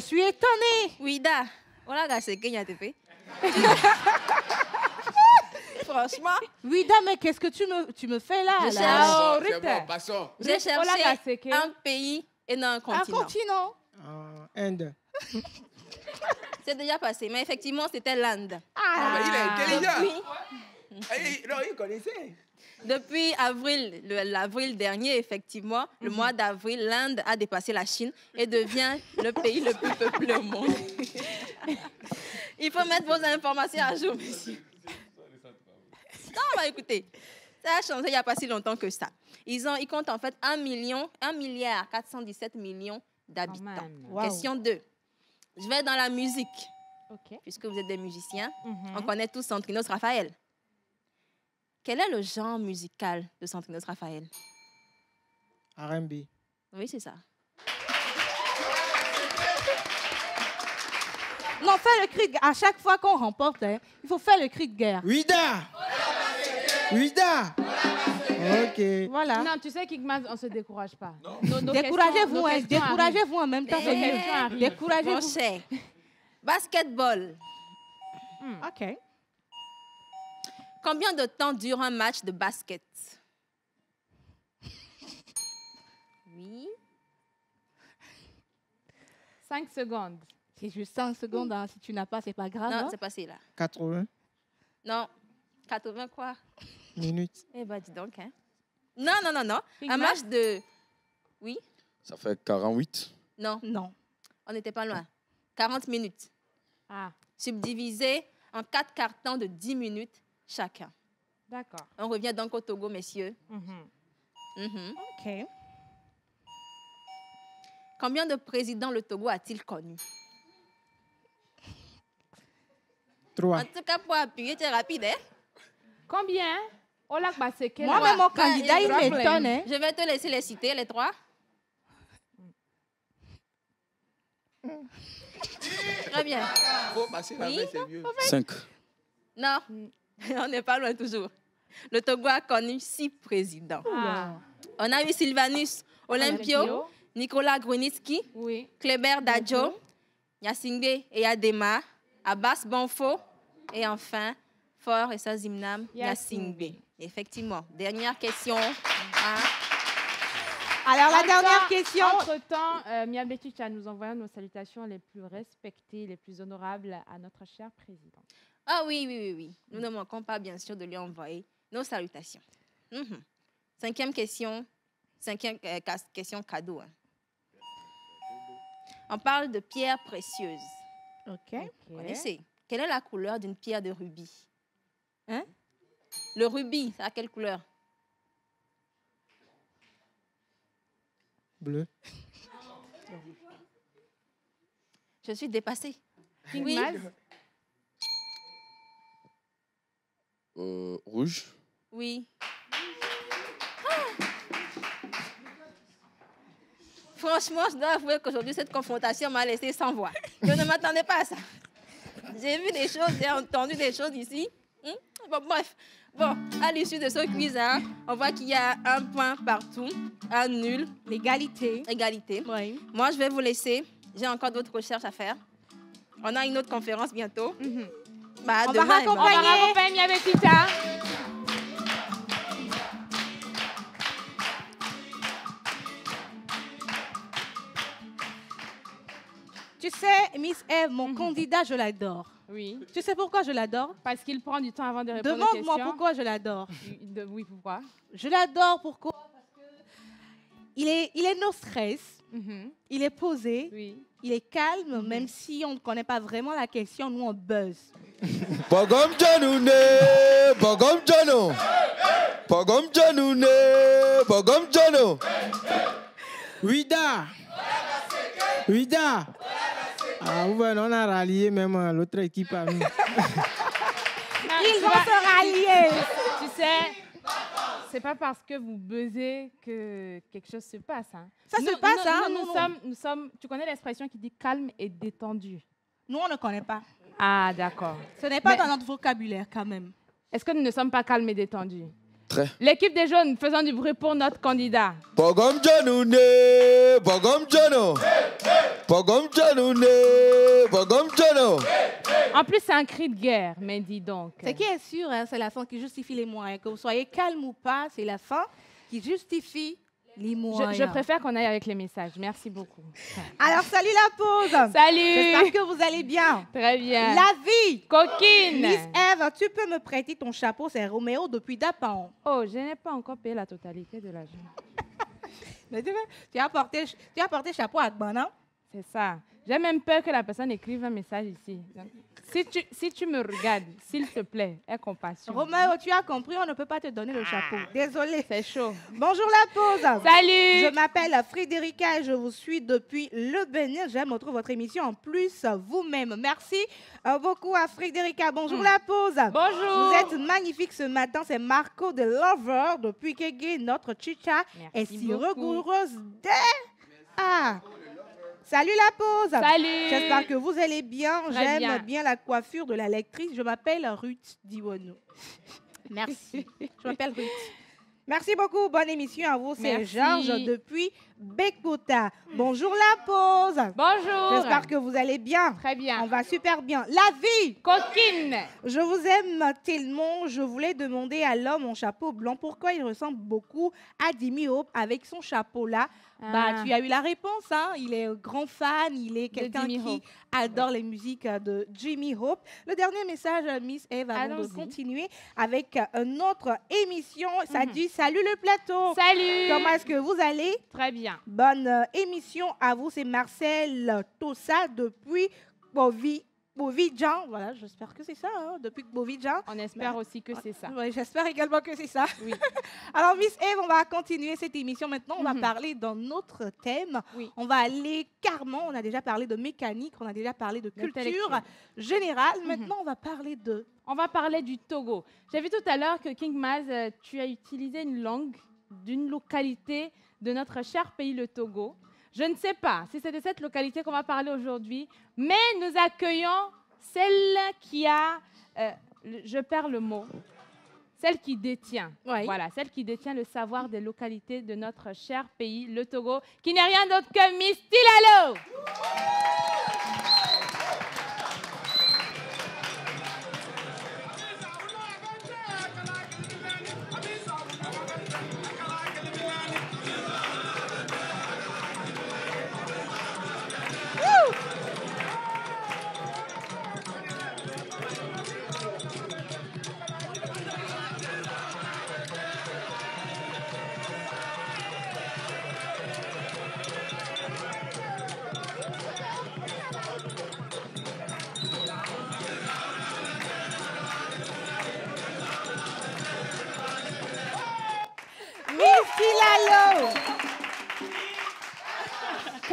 suis étonnée. Oui, da. Voilà, gars, c'est Kenya TP. Franchement, Oui, mais qu'est-ce que tu me fais là? Je là? cherche. C'est bon, passons. j'ai cherché Seke. un pays et non un Un continent. continent. Inde. C'est déjà passé, mais effectivement, c'était l'Inde. Ah, mais il est intelligent. Depuis, Non, il connaissait. depuis l'avril dernier, effectivement, le mois d'avril, l'Inde a dépassé la Chine et devient le pays le plus peuplé au monde. Il faut mettre vos informations à jour, messieurs. Non, bah, écoutez, ça a changé il n'y a pas si longtemps que ça. Ils comptent en fait 1 milliard 417 millions d'habitants. même. Wow. Question 2. Je vais dans la musique, OK. puisque vous êtes des musiciens. Mhm. On connaît tous Santrinos Raphaël. Quel est le genre musical de Santrinos Raphaël? R&B. Oui, c'est ça. Non, fais le cri de guerre. À chaque fois qu'on remporte, hein, il faut faire le cri de guerre. Ouida. Ouida. Ok. Voilà. Non, tu sais, Kigmaz, on ne se décourage pas. Découragez-vous, hein, découragez-vous en même temps. c'est mieux. Mon Découragez-vous. cher. Basketball. OK. Combien de temps dure un match de basket? Oui. 5 secondes. C'est juste 5 secondes. Hein. Si tu n'as pas, c'est pas grave. Non, hein. c'est passé là. 80 Non. 80 quoi? minutes. Eh ben, dis donc, hein. Non. Big Un Mac? match de... Oui? Ça fait 48. Non, Non. on n'était pas loin. 40 minutes. Ah, Subdivisé en 4 cartons de 10 minutes chacun. d'accord. On revient donc au Togo, messieurs. Mhm. Mhm. OK. Combien de présidents le Togo a-t-il connu? 3. En tout cas, pour appuyer, tu es rapide, hein? Combien? Olak Baseke. Moi-même, mon candidat, il et- m'étonne. Hein. Je vais te laisser les citer, les 3. Très bien. Faut passer la Oui. main, c'est mieux. 5. Non, on n'est pas loin toujours. Le Togo a connu 6 présidents. Ah, On a eu Sylvanus Olympio, Olympio. Nicolas Grunitzky, oui. Kleber Dadjo, Nyasingbe Eyadema, Abbas Bonfo et enfin Fort et Sazimnam Nyasingbe. Nyasingbe. Effectivement. Dernière question. Hein? Alors, la dernière question. Entre-temps, Mia Beticha, nous envoyons nos salutations les plus respectées, les plus honorables à notre cher président. Ah oui. Nous ne manquons pas, bien sûr, de lui envoyer nos salutations. Cinquième question cadeau. Hein. On parle de pierres précieuses. OK. Vous connaissez? Quelle est la couleur d'une pierre de rubis? Hein? Le rubis, c'est à quelle couleur? Bleu. Je suis dépassée. Oui. Rouge. Oui. Franchement, je dois avouer qu'aujourd'hui, cette confrontation m'a laissé sans voix. Je ne m'attendais pas à ça. J'ai vu des choses, j'ai entendu des choses ici. Bon, bref. Bon, à l'issue de ce quiz, hein, on voit qu'il y a un point partout, un nul. L'égalité. Égalité. Oui. Moi, je vais vous laisser. J'ai encore d'autres recherches à faire. On a une autre conférence bientôt. Bah, On demain, va raccompagner Mia Beticha. Tu sais, Miss Eve, mon candidat, je l'adore. Oui. Tu sais pourquoi je l'adore? Parce qu'il prend du temps avant de répondre aux questions. Demande-moi pourquoi je l'adore. Oui, pourquoi? Je l'adore pourquoi? Parce que il est no stress, il est posé, Oui. il est calme, même si on ne connaît pas vraiment la question, nous on buzz. Pogom Janoune, Pogom Jano. Pogom Janoune, Pogom Jano. Ouida. Ah, ouais, on a rallié même l'autre équipe à nous. Ils vont se rallier. Tu sais, c'est pas parce que vous buzzez que quelque chose se passe. Hein. Ça se passe, hein? Nous sommes, tu connais l'expression qui dit calme et détendu. Nous, on ne connaît pas. Ah, d'accord. Ce n'est pas dans notre vocabulaire, quand même. Est-ce que nous ne sommes pas calmes et détendus? Très. L'équipe des jaunes, faisant du bruit pour notre candidat. Pogom Janoune, Pogom Jano. Pogom Janoune, Pogom Jano. En plus, c'est un cri de guerre, mais dis donc. Ce qui est sûr, hein, c'est la fin qui justifie les moyens. Que vous soyez calme ou pas, c'est la fin qui justifie les moyens. Je préfère qu'on aille avec les messages. Merci beaucoup. Alors, salut la pause. Salut. J'espère que vous allez bien. Très bien. La vie. Coquine. Miss Eve, tu peux me prêter ton chapeau? C'est Roméo depuis Dapan. Oh, je n'ai pas encore payé la totalité de l'argent. Mais tu as porté chapeau à Gbanan? C'est ça. J'ai même peur que la personne écrive un message ici. Donc, si tu me regardes, s'il te plaît, aie compassion. Roméo, tu as compris, on ne peut pas te donner le chapeau. Désolée. C'est chaud. Bonjour la pause. Salut. Je m'appelle Frédérica et je vous suis depuis le Bénin. J'aime votre émission. En plus, vous-même. Merci beaucoup à Frédérica. Bonjour la pause. Bonjour. Vous êtes magnifique ce matin. C'est Marco de Lover depuis Kégué. Notre chicha est si rigoureuse. Ah. Salut la pause. Salut. J'espère que vous allez bien. Très J'aime bien la coiffure de la lectrice. Je m'appelle Ruth Diwono. Merci. Je m'appelle Ruth. Merci beaucoup. Bonne émission à vous. C'est Merci. Georges depuis Bekota. Bonjour la pause. Bonjour. J'espère que vous allez bien. Très bien. On va super bien. La vie. Coquine. Je vous aime tellement. Je voulais demander à l'homme en chapeau blanc pourquoi il ressemble beaucoup à Jimmy Hope avec son chapeau là. Bah, tu as eu la réponse. Hein? Il est un grand fan. Il est quelqu'un qui adore les musiques de Jimmy Hope. Le dernier message, Miss Eve, avant de continuer avec une autre émission. Ça dit salut le plateau. Salut. Comment est-ce que vous allez? Très bien. Bonne émission à vous. C'est Marcel Tossa depuis Bovidjan. Voilà, j'espère que c'est ça, hein, depuis Bovidjan. On espère aussi que c'est ça. Oui, j'espère également que c'est ça. Oui. Alors, Miss Eve, on va continuer cette émission. Maintenant, on va parler d'un autre thème. Oui. On va aller carrément, on a déjà parlé de mécanique, on a déjà parlé de culture générale. Maintenant, on va parler de... On va parler du Togo. J'ai vu tout à l'heure que King Maz, tu as utilisé une langue d'une localité de notre cher pays, le Togo. Je ne sais pas si c'est de cette localité qu'on va parler aujourd'hui, mais nous accueillons celle qui a, je perds le mot, celle qui détient, voilà, celle qui détient le savoir des localités de notre cher pays, le Togo, qui n'est rien d'autre que Miss Tilalo.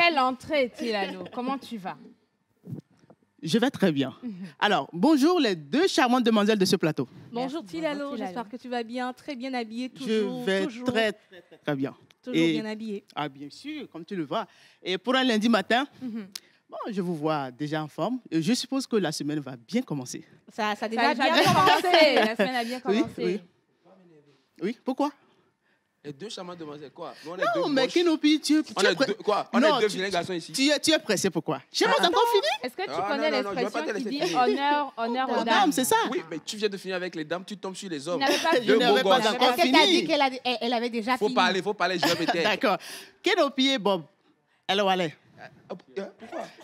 Quelle entrée, Tilalo. Comment tu vas? Je vais très bien. Alors, bonjour les deux charmantes demoiselles de ce plateau. Bonjour Tilalo, j'espère que tu vas bien, très bien habillée, toujours. Je vais toujours, très bien. toujours bien habillée. Ah, bien sûr, comme tu le vois. Et pour un lundi matin, bon, je vous vois déjà en forme. Et je suppose que la semaine va bien commencer. Ça a Ça déjà a bien bien commencé. commencé. La semaine a bien commencé. Oui. Oui, pourquoi? Les deux charmantes demoiselles, quoi? Nous, on est Non, deux mais moches. Kenopi, tu On est es deux, quoi? On Non, est deux tu- vilains garçons ici. tu es pressé, pourquoi? Chez moi, t'as encore fini? Est-ce que tu Ah, connais non, non, je vais pas l'expression te qui laisser dit finir. honneur aux Aux dames? dames, c'est ça? Oui, mais tu viens de finir avec les dames, tu tombes sur les hommes. Il n'avait pas Je Deux n'avais beaux pas gosses. encore Est-ce que tu as dit fini. qu'elle avait déjà Faut fini? parler, je vais peut-être. D'accord. Kenopi et Bob, elle ou allait? Pourquoi?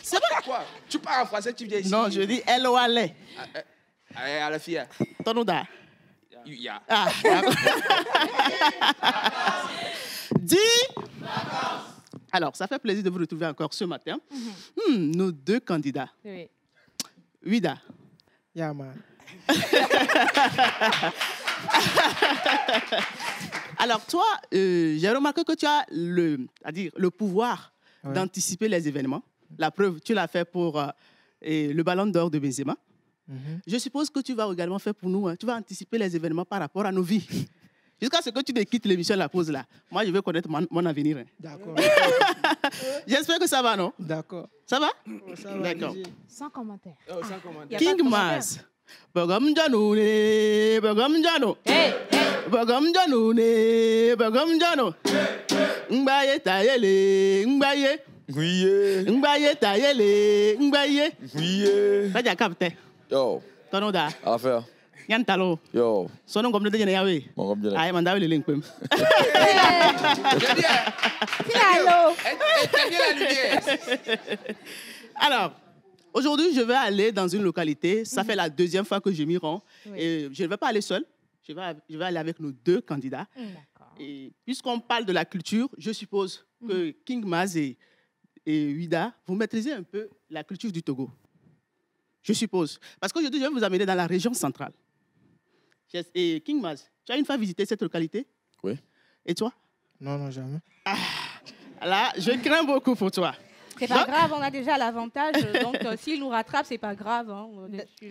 C'est vrai? Pourquoi? Tu parles en français, tu viens ici. Non, je dis elle ou allait. À la fille. Ton ouda. Yeah. Ah, d'accord. Dis. Alors, ça fait plaisir de vous retrouver encore ce matin. Nos deux candidats. Oui. Wida. Yeah, man. Alors, toi, j'ai remarqué que tu as le pouvoir Ouais. d'anticiper les événements. La preuve, tu l'as fait pour le ballon d'or de Benzema. Je suppose que tu vas également faire pour nous. Hein. Tu vas anticiper les événements par rapport à nos vies. Jusqu'à ce que tu ne quittes l'émission La Pause là. Moi, je veux connaître mon avenir. Hein. D'accord. J'espère que ça va, non? D'accord. Ça va? Ça va, D'accord. DJ. Sans commentaire. Oh, sans commentaire. Y a pas King de commentaire. Maz. Bogom Jano ne, Bogom Jano. Bogom Jano ne, Bogom Jano. Mbaye tayele, Mbaye. Oui. Mbaye tayele, Mbaye. Oui. Kaja kapte. Yo. Tono da. Affaire. Yan talo. Yo. Sono ngom de jene yawe. Mon comme je l'ai. Ay mandawe le link pem. J'ai dit, Tilalo. éteignez la lumière. Alors, aujourd'hui, je vais aller dans une localité. Ça fait la deuxième fois que je m'y rends. Et je ne vais pas aller seul. Je vais aller avec nos deux candidats. D'accord. Et puisqu'on parle de la culture, je suppose que King Maz et Wida, vous maîtrisez un peu la culture du Togo. Je suppose. Parce qu'aujourd'hui, je vais vous amener dans la région centrale. Et King Maz, tu as une fois visité cette localité? Oui. Et toi? Non, jamais. Là, je crains beaucoup pour toi. C'est pas grave, on a déjà l'avantage. Donc, s'il nous rattrape, c'est pas grave. Hein.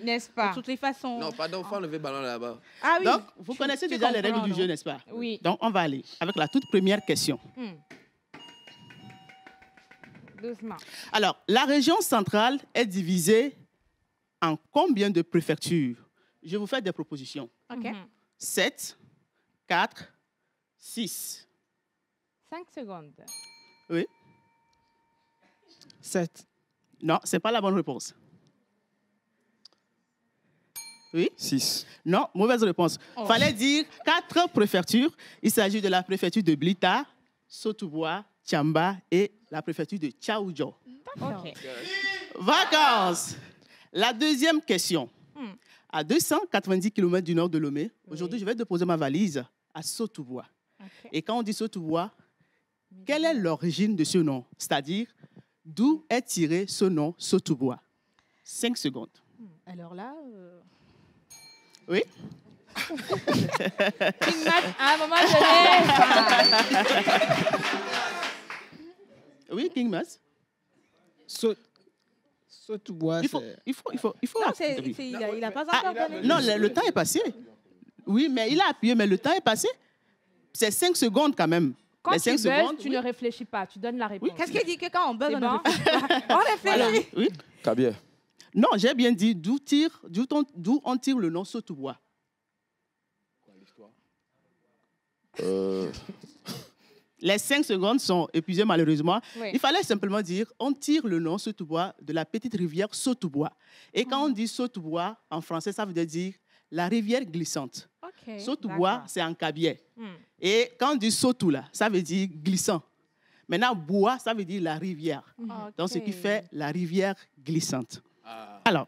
N'est-ce De pas? toutes les façons. Non, pardon, faut enlever le ballon là-bas. Ah oui. Donc, vous connaissez tu déjà les règles comprends, du non? jeu, n'est-ce pas? Oui. Donc, on va aller avec la toute première question. Doucement. Alors, la région centrale est divisée en combien de préfectures? Je vous fais des propositions. OK. 7, 4, 6. 5 secondes. Oui? 7. Non, ce n'est pas la bonne réponse. Oui? 6. Non, mauvaise réponse. Fallait dire 4 préfectures. Il s'agit de la préfecture de Blita, Sotoubois, Tchamba et la préfecture de Tchaoudjo. OK. Vacances. La deuxième question. À 290 km du nord de Lomé, aujourd'hui, je vais déposer ma valise à Sotoubois. OK. Et quand on dit Sotoubois, quelle est l'origine de ce nom? C'est-à-dire, d'où est tiré ce nom Sotoubois? 5 secondes. Alors là, Oui? King Maz, à un moment donné. Oui, King Maz? Saute-bois, Il faut. non, il a pas encore donné. Non, le temps est passé. Oui, mais il a appuyé, mais le temps est passé. C'est 5 secondes quand même. Quand Les tu 5 buzzes, secondes, tu oui. ne réfléchis pas, tu donnes la réponse. Qu'est-ce qu'il dit que quand on buzz, C'est on bon? ne réfléchit pas? On réfléchit. Oui. Kabier. Non, j'ai bien dit d'où on tire le nom Sotoubois. Les 5 secondes sont épuisées malheureusement. Oui. Il fallait simplement dire on tire le nom Sotoubois de la petite rivière Sotoubois. Et quand on dit Sotoubois, en français, ça veut dire la rivière glissante. OK. Sotoubois, D'accord. c'est en cabiais. Et quand on dit Sotou, là, ça veut dire glissant. Maintenant, bois, ça veut dire la rivière. Donc, ce qui fait la rivière glissante. Alors,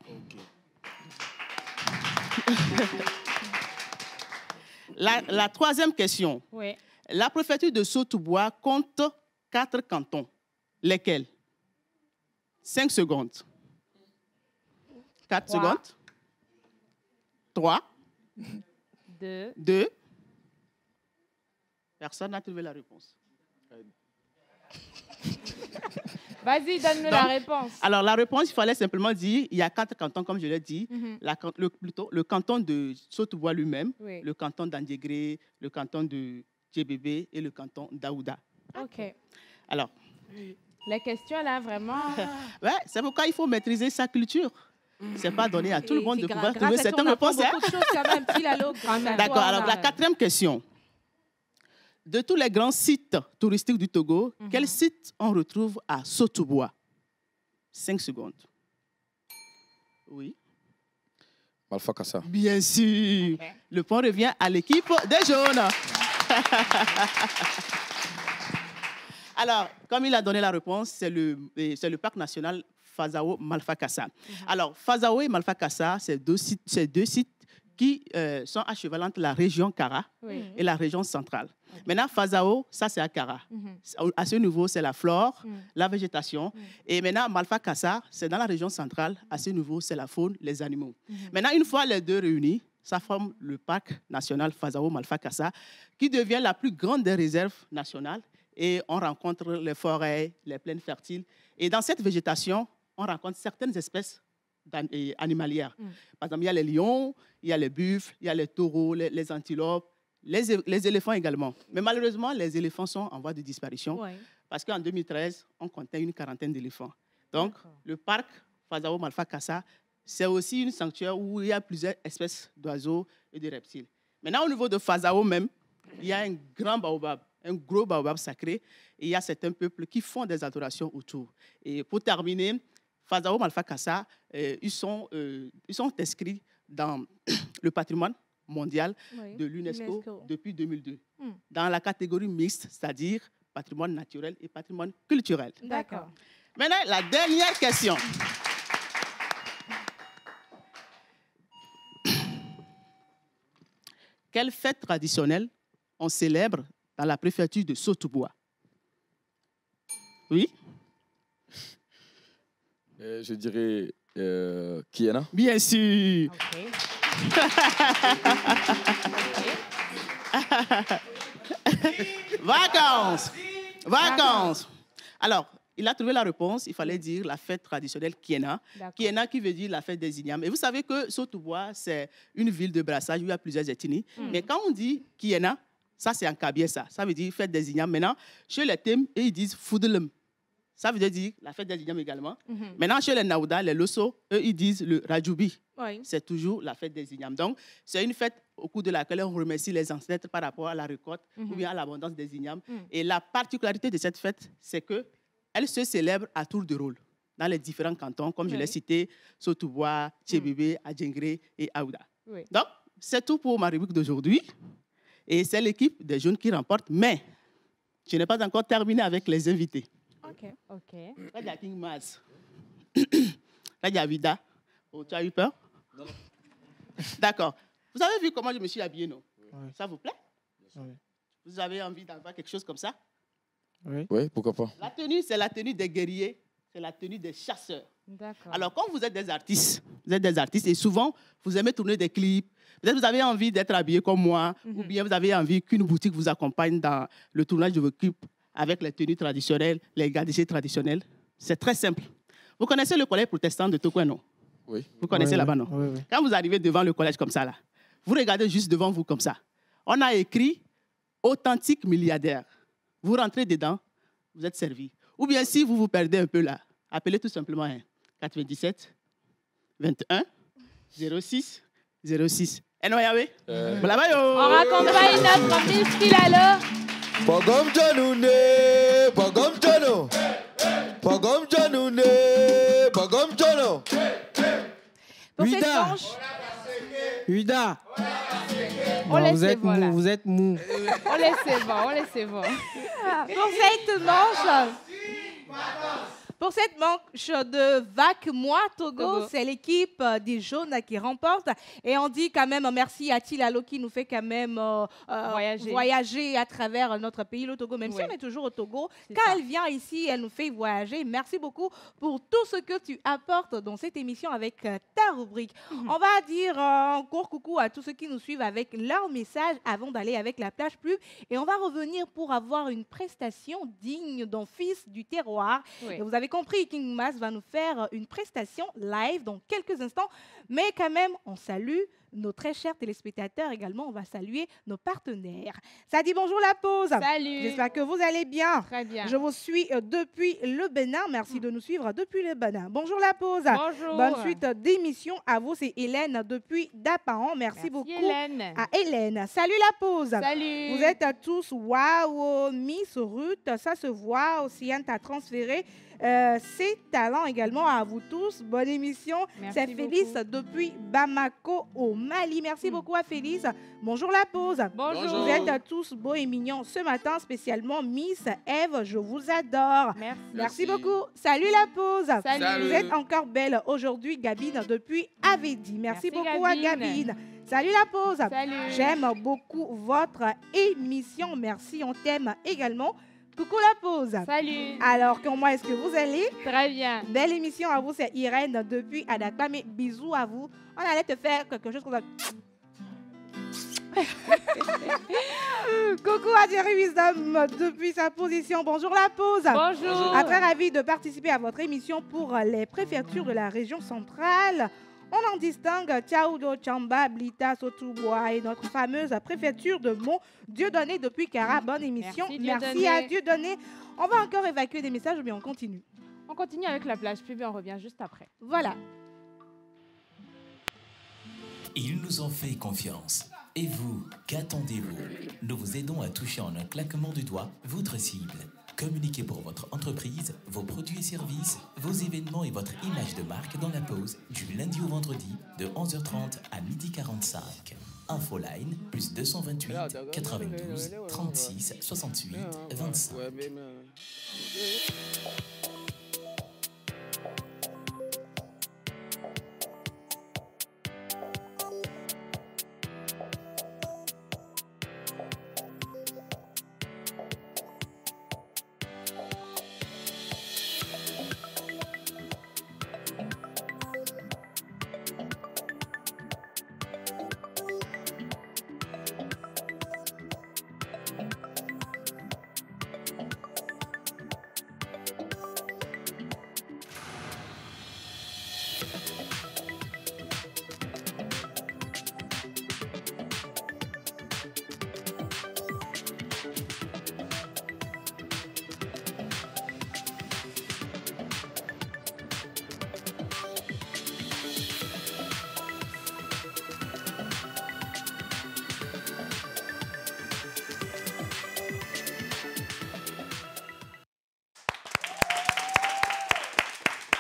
la troisième question. Oui. La préfecture de Sotoubois compte 4 cantons. Lesquels? 5 secondes. 4 Trois. secondes. 3, 2. 2. Personne n'a trouvé la réponse. Vas-y, donne-nous la réponse. Alors, la réponse, il fallait simplement dire, il y a 4 cantons, comme je l'ai dit. Le canton de Saute-Bois lui-même, Oui. le canton d'Andiégré, le canton de Djébébé et le canton d'Aouda. OK. Alors, Les questions, là, vraiment... ouais, c'est pourquoi il faut maîtriser sa culture. C'est pas donné à tout le Et monde c'est de pouvoir grâce trouver à toi, certaines on apprend réponses. Hein. beaucoup de choses quand même, petit Lalo, grâce à D'accord, toi, alors on la a- 4e question. De tous les grands sites touristiques du Togo, quel site on retrouve à Saute-Bois? 5 secondes. Oui. Malfa Kassa. Bien sûr. Le point revient à l'équipe des jaunes. Alors, comme il a donné la réponse, c'est le parc national Fazao Malfa Kassa. Alors, Fazao et Malfa Kassa, c'est deux sites qui sont à cheval entre la région Kara Oui. et la région centrale. Maintenant, Fazao, ça c'est à Kara. À ce niveau, c'est la flore, la végétation. Et maintenant, Malfa Kassa, c'est dans la région centrale. À ce niveau, c'est la faune, les animaux. Maintenant, une fois les deux réunis, ça forme le parc national Fazao Malfa Kassa, qui devient la plus grande des réserves nationales. Et on rencontre les forêts, les plaines fertiles. Et dans cette végétation, on rencontre certaines espèces animalières. Par exemple, il y a les lions, il y a les buffles, il y a les taureaux, les antilopes, les éléphants également. Mais malheureusement, les éléphants sont en voie de disparition parce qu'en 2013, on comptait une 40aine d'éléphants. Donc, le parc Fazao Malfa Kassa, c'est aussi une sanctuaire où il y a plusieurs espèces d'oiseaux et de reptiles. Maintenant, au niveau de Fazao même, il y a un grand baobab, un gros baobab sacré, et il y a certains peuples qui font des adorations autour. Et pour terminer, Fazao Malfa Kassa, ils sont inscrits dans le patrimoine mondial de l'UNESCO depuis 2002, dans la catégorie mixte, c'est-à-dire patrimoine naturel et patrimoine culturel. D'accord. Maintenant, la dernière question. Quelle fête traditionnelle on célèbre dans la préfecture de Saute-Bois? Oui? Je dirais Kiena. Bien sûr. Vacances. Vacances. Alors, il a trouvé la réponse. Il fallait dire la fête traditionnelle Kiena. Kiena qui veut dire la fête des Ignames. Et vous savez que Saute-Bois, c'est une ville de brassage où il y a plusieurs ethnies. Mais quand on dit Kiena, ça c'est en kabye ça. Ça veut dire fête des Ignames. Maintenant, chez les Tem, ils disent Foudelem. Ça veut dire la fête des Ignames également. Maintenant, chez les Naouda, les Losso, eux, ils disent le Rajoubi. C'est toujours la fête des Ignames. Donc, c'est une fête au cours de laquelle on remercie les ancêtres par rapport à la récolte ou bien à l'abondance des Ignames. Et la particularité de cette fête, c'est qu'elle se célèbre à tour de rôle dans les différents cantons, comme je l'ai cité, Saute-Bois, Djébébé, Adjengré et Aouda. Donc, c'est tout pour ma rubrique d'aujourd'hui. Et c'est l'équipe des jeunes qui remporte. Mais je n'ai pas encore terminé avec les invités. OK. Là, il y a King Maz. Là, il y a Vida. Oh, tu as eu peur? Non. D'accord. Vous avez vu comment je me suis habillé, non? Ça vous plaît? Vous avez envie d'avoir quelque chose comme ça? Oui, pourquoi pas. La tenue, c'est la tenue des guerriers, c'est la tenue des chasseurs. Alors, quand vous êtes des artistes et souvent, vous aimez tourner des clips, peut-être vous avez envie d'être habillé comme moi, ou bien vous avez envie qu'une boutique vous accompagne dans le tournage de vos clips avec les tenues traditionnelles, les gadgets traditionnels. C'est très simple. Vous connaissez le collège protestant de Tokwe, non? Oui. Vous connaissez là-bas, non? Oui. Quand vous arrivez devant le collège comme ça, là, vous regardez juste devant vous comme ça. On a écrit « Authentique milliardaire ». Vous rentrez dedans, vous êtes servi. Ou bien si vous vous perdez un peu là, appelez tout simplement 97 21 06 06. On raccompagne notre Miss Kilalo. Pogom Janoune, Pogom Jano. Pogom Janoune, Pogom Jano. Pour cette manche, Huda. On Non, laisse vous êtes les voix, là. mou, vous êtes mou. On laisse voir. pour cette manche de VAC Moi Togo, c'est l'équipe des jaunes qui remporte. Et on dit quand même merci à Tilalo qui nous fait quand même voyager à travers notre pays, le Togo, même si on est toujours au Togo. Quand elle vient ici, elle nous fait voyager. Merci beaucoup pour tout ce que tu apportes dans cette émission avec ta rubrique. On va dire encore coucou à tous ceux qui nous suivent avec leur message avant d'aller avec la plage pub. Et on va revenir pour avoir une prestation digne d'un fils du terroir. Et vous avez compris, King Mas va nous faire une prestation live dans quelques instants. Mais quand même, on salue nos très chers téléspectateurs également. On va saluer nos partenaires. Ça dit bonjour la pause. Salut. J'espère que vous allez bien. Très bien. Je vous suis depuis le Bénin. Merci de nous suivre depuis le Bénin. Bonjour la pause. Bonjour. Bonne suite d'émission à vous. C'est Hélène depuis Dapahan. Merci beaucoup Hélène. à Hélène. Salut la pause. Salut. Vous êtes tous waouh, Miss Ruth. Ça se voit. Océane t'a transféré ses talents également à vous tous. Bonne émission. C'est Félix depuis Bamako au Mali. Merci beaucoup à Félix. Bonjour la pause. Bonjour. Vous êtes tous beaux et mignons ce matin, spécialement Miss Eve. Je vous adore. Merci beaucoup. Salut la pause. Salut. Vous êtes encore belle aujourd'hui, Gabine depuis Avedi. Merci beaucoup Gabine. à Gabine. Salut la pause. Salut. J'aime beaucoup votre émission. Merci, on t'aime également. Coucou la pause. Salut. Alors, comment est-ce que vous allez? Très bien. Belle émission à vous, c'est Irène depuis Adakba. Mais bisous à vous. On allait te faire quelque chose comme ça. Coucou à Jerry Wisdom depuis sa position. Bonjour la pause. Bonjour. Très ravi de participer à votre émission pour les préfectures de la région centrale. On en distingue Tchaoudo, Tchamba, Blita, Sotubois et notre fameuse préfecture de Mont Dieudonné depuis Cara. Bonne émission. Merci à Dieudonné. On va encore évacuer des messages, mais on continue. On continue avec la plage pub et on revient juste après. Voilà. Ils nous ont fait confiance. Et vous, qu'attendez-vous? Nous vous aidons à toucher en un claquement de doigts votre cible. Communiquez pour votre entreprise, vos produits et services, vos événements et votre image de marque dans la pause du lundi au vendredi de 11h30 à 12h45. Infoline plus 228 92 36 68 25.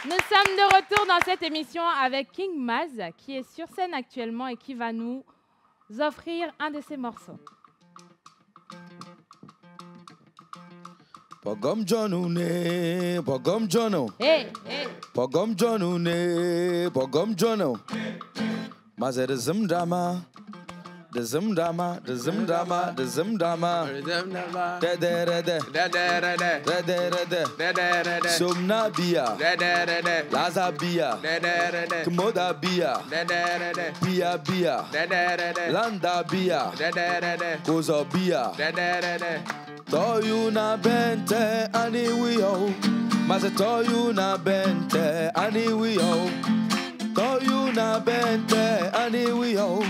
Nous sommes de retour dans cette émission avec King Maz qui est sur scène actuellement et qui va nous offrir un de ses morceaux. Pogom Jonoune, Pogom Jono. Hey, hey. Pogom Jonoune, Pogom Jono. Maze de Zimdama. De Zimdama, de Zimdama, de Zimdama. De de de de. De de de de. De de de de. Somna Bia. De de de. Laza Bia. De de de. Kmoda Bia. De de de. Bia Bia. De de de. Landa Bia. De de de. Kozo Bia. De de de. Toyuna bente aniwiyo. Maze toyuna bente aniwiyo. Toyuna bente aniwiyo.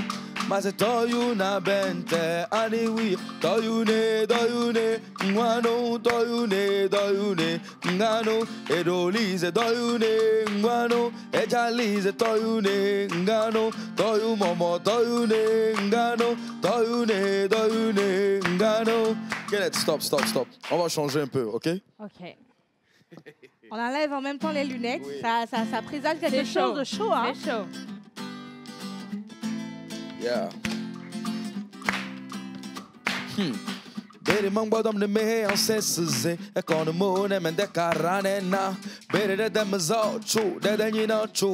Maze toyuna bente aniwi. Toyune doyune ngwano. Toyune doyune ngano. Edolize doyune ngwano. Ejalize toyune ngano. Toyu momo toyune ngano. Toyune doyune ngano. Kenneth, stop. On va changer un peu, ok? Ok. On enlève en même temps les lunettes. Oui. Ça présage quelque chose de chaud. Hein? C'est chaud. Yeah. Bere mangbadam de me ancestors e con mo ne men de carane na bere de dem zo chu de de ni na chu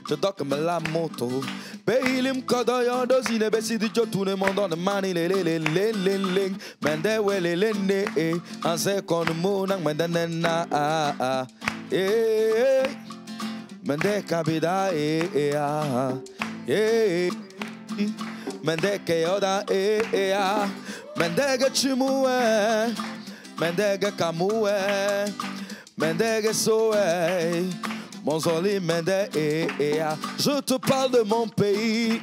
de dok me la moto be ilim kodo yo do zine be si di jo tout le monde on mani le men de wele le ne e anse con mo nang men de na men de kabida Mendeke yoda Mendege chimue Mendege kamue Mende soe, mon zoli mende Je te parle de mon pays.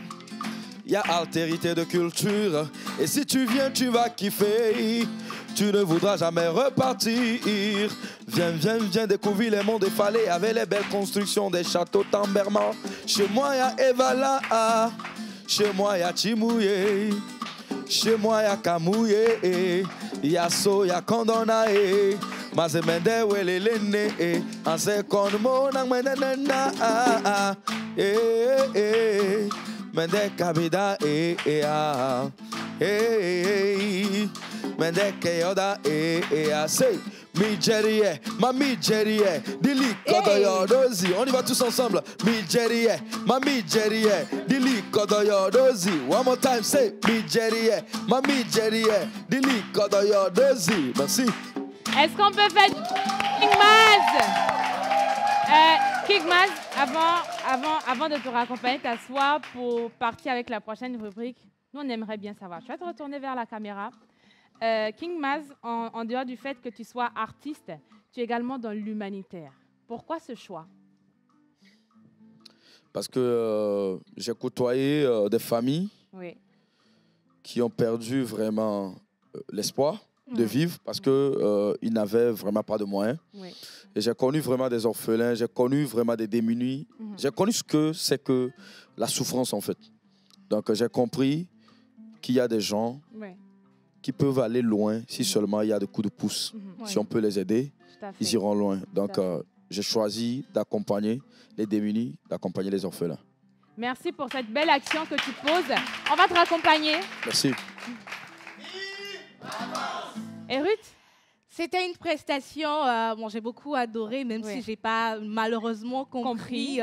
Il y a altérité de culture. Et si tu viens, tu vas kiffer. Tu ne voudras jamais repartir. Viens, viens, viens découvrir les mondes effalés avec les belles constructions des châteaux Tamberman. Chez moi, il y a Evala. Chez moi, il y a Chimouye. Chez moi, il y a Kamouye. Il y a So, il y a Kondonae. Mazemende welelene. Anse konmo nang menenena. Mende kabida Mende keyoda say Mijerie, ma Mijerie, Dili Kodoyo Dozi. On y va tous ensemble. Mijerie, ma Mijerie, Dili Kodoyo Dozi. One more time, say Mijerie, ma Mijerie, Dili Kodoyo Dozi. Merci. Est-ce qu'on peut faire King Maz? King Maz, avant de te raccompagner, t'asseoir pour partir avec la prochaine rubrique. Nous, on aimerait bien savoir. Tu vas te retourner vers la caméra. King Maz, en dehors du fait que tu sois artiste, tu es également dans l'humanitaire. Pourquoi ce choix? Parce que j'ai côtoyé des familles qui ont perdu vraiment l'espoir de vivre parce qu'ils n'avaient vraiment pas de moyens. Et j'ai connu vraiment des orphelins, j'ai connu vraiment des démunis. J'ai connu ce que c'est que la souffrance en fait. Donc j'ai compris qu'il y a des gens qui peuvent aller loin si seulement il y a des coups de pouce. Si on peut les aider, ils iront loin. Donc j'ai choisi d'accompagner les démunis, d'accompagner les orphelins. Merci pour cette belle action que tu poses. On va te raccompagner. Merci. Et Ruth? C'était une prestation, j'ai beaucoup adoré, même si je n'ai pas malheureusement compris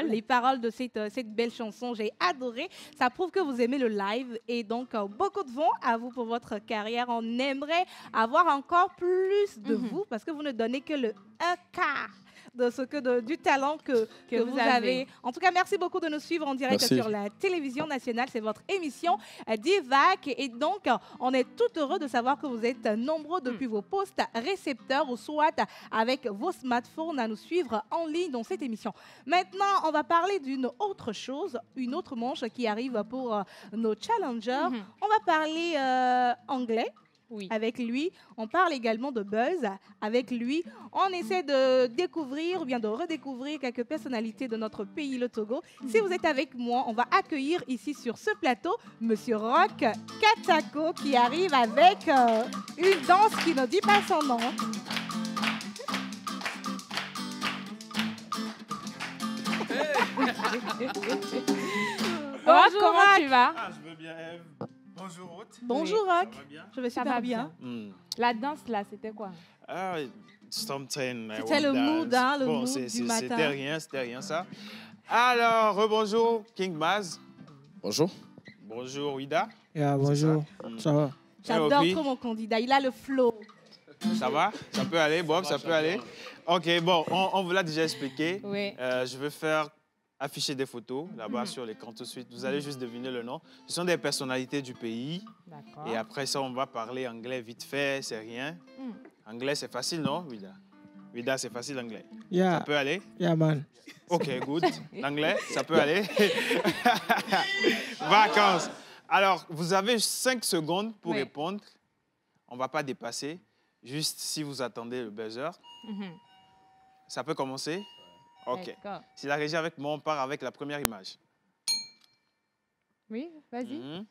les paroles de cette belle chanson. J'ai adoré. Ça prouve que vous aimez le live et donc beaucoup de vent à vous pour votre carrière. On aimerait avoir encore plus de vous parce que vous ne donnez que le 1/4 de du talent que vous avez. En tout cas, merci beaucoup de nous suivre en direct sur la télévision nationale. C'est votre émission Divac. Et donc, on est tout heureux de savoir que vous êtes nombreux depuis vos postes récepteurs ou soit avec vos smartphones à nous suivre en ligne dans cette émission. Maintenant, on va parler d'une autre chose, une autre manche qui arrive pour nos challengers. On va parler anglais. Avec lui, on parle également de buzz. Avec lui, on essaie de découvrir ou bien de redécouvrir quelques personnalités de notre pays, le Togo. Si vous êtes avec moi, on va accueillir ici sur ce plateau Monsieur Rock Katako qui arrive avec une danse qui ne dit pas son nom. Bonjour, comment tu vas? Je veux bien. Bonjour, Ruth. Bonjour, Rock. Je vais super bien. La danse, là, c'était quoi? C'était le mood, hein, le mood du matin. C'était rien, ça. Alors, rebonjour, King Maz. Bonjour. Bonjour, Wida. Bonjour. Ça va? J'adore trop mon candidat. Il a le flow. Ça va? Ça peut aller, Bob, ça peut aller. OK, bon, on vous l'a déjà expliqué. Je vais faire afficher des photos là-bas sur l'écran tout de suite. Vous allez juste deviner le nom. Ce sont des personnalités du pays. Et après ça, on va parler anglais vite fait, c'est rien. Anglais, c'est facile, non, Wida? Wida, c'est facile, anglais. Ça peut aller? Yeah, man. OK, good. L'anglais, ça peut aller. Vacances. Alors, vous avez 5 secondes pour répondre. On ne va pas dépasser. Juste si vous attendez le buzzer. Ça peut commencer? OK. Si la régie avec moi, on part avec la première image. Oui, vas-y.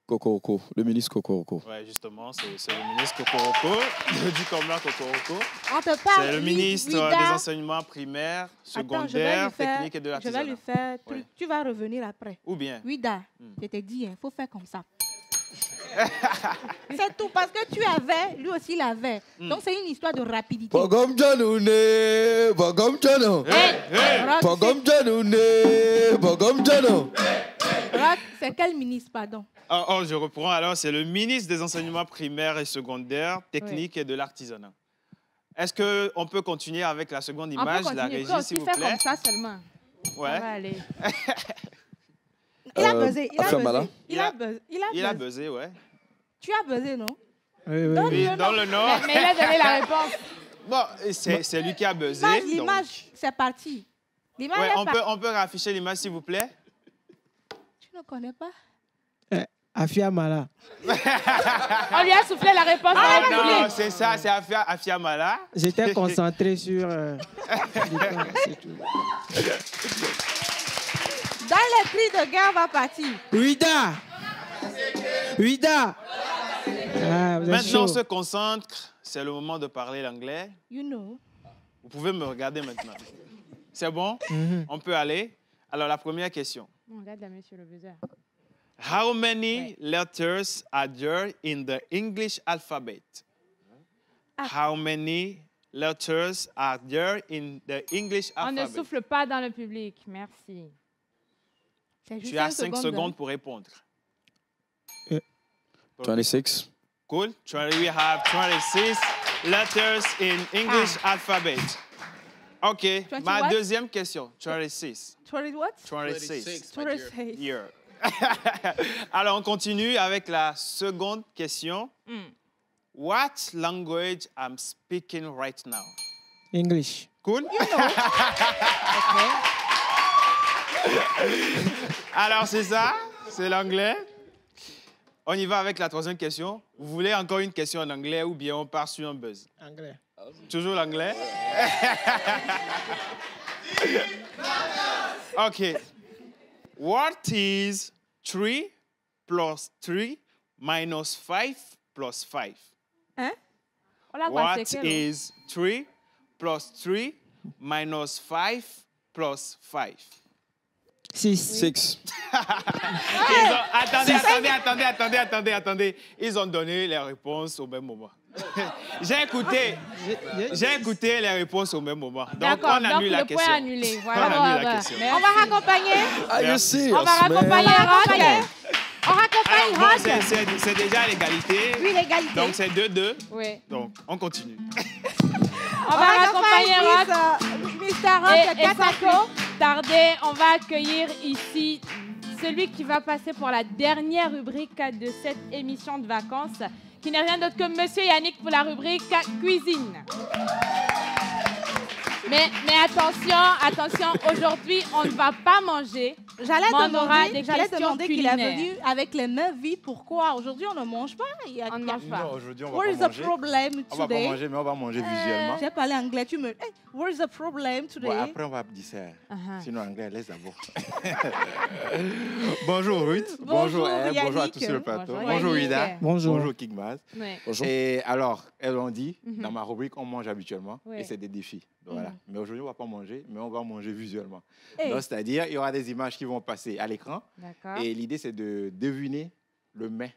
Kokoroko, le ministre Kokoroko. Oui, justement, c'est le ministre Kokoroko. Je dis comme là, Kokoroko. On te parle. C'est le ministre des enseignements primaires, secondaires, techniques et de l'artisanat. Je vais lui faire. Tu vas revenir après. Ou bien? Wida, je t'ai dit, il faut faire comme ça. C'est tout, parce que tu avais, lui aussi il avait. Donc c'est une histoire de rapidité. Pogom Janoune, Pogom Jano. Pogom Janoune, Pogom Jano. C'est quel ministre, pardon? Je reprends alors. C'est le ministre des enseignements primaires et secondaires, techniques et de l'artisanat. Est-ce qu'on peut continuer avec la seconde image, la régie, s'il vous plaît? Faire comme ça seulement. Ouais. Ça va aller. Il a buzzé. Il a buzzé, ouais. Tu as buzzé, non? Oui. Dans le Nord. Mais il a donné la réponse. Bon, c'est lui qui a buzzé. L'image, c'est parti. L'image Ouais, est on peut rafficher l'image, s'il vous plaît. Tu ne connais pas? Afia Mala. On lui a soufflé la réponse dans le public. Non, c'est ça, c'est Afia Mala. J'étais concentré sur... c'est tout. Dans les cris de guerre, va partir. Ouida. Ouida. Maintenant, on se concentre. C'est le moment de parler l'anglais. You know. Vous pouvez me regarder maintenant. C'est bon? On peut aller? Alors, la première question. On regarde là, monsieur le buzzer. How many letters are there in the English alphabet? How many letters are there in the English On alphabet? ne souffle pas dans le public. Merci. Tu as 5 secondes pour répondre. 26. Cool. We have 26 letters in English alphabet. OK. Ma deuxième question. 26. 20 what? 26. 26. Yeah. Alors, on continue avec la seconde question. What language I'm speaking right now? English. Cool. You know. Alors, c'est ça. C'est l'anglais. On y va avec la troisième question. Vous voulez encore une question en anglais ou bien on part sur un buzz? Anglais. Toujours l'anglais? OK. What is 3 plus 3 minus 5 plus 5? Hein? What is 3 plus 3 minus 5 plus 5? 6. Attendez. Ils ont donné les réponses au même moment. J'ai écouté les réponses au même moment. Donc, on annule la question. Point annulé. Voilà. On annule la question. On va raccompagner. On va raccompagner Rock. On raccompagne Rock. C'est déjà l'égalité. Oui, l'égalité. Donc, c'est 2-2. Oui. Donc, on continue. On va raccompagner Rock. Mr. Rock, Et sans tarder, on va accueillir ici celui qui va passer pour la dernière rubrique de cette émission de vacances, qui n'est rien d'autre que Monsieur Yannick pour la rubrique cuisine. Mais attention, aujourd'hui, on ne va pas manger. J'allais demander qu'il est culinaires. venu avec les mains vides. Pourquoi? Aujourd'hui, on ne mange pas. On ne mange pas. Non, aujourd'hui, on va What is pas the manger. problem today? On va pas manger, mais on va manger visuellement. J'ai parlé anglais. Tu me... Hey, what is the problem today? Bon, après, on va dessert. Sinon, anglais, laisse d'abord. Bonjour, Ruth. Bonjour, bonjour à tous sur le plateau. Bonjour, Ida. Bonjour, Kigmaz. Bonjour. Et alors, elles l'ont dit, dans ma rubrique, on mange habituellement. Et c'est des défis. Voilà. Mais aujourd'hui, on ne va pas manger, mais on va manger visuellement. Donc, c'est-à-dire, il y aura des images qui vont passer à l'écran. Et l'idée, c'est de deviner le mets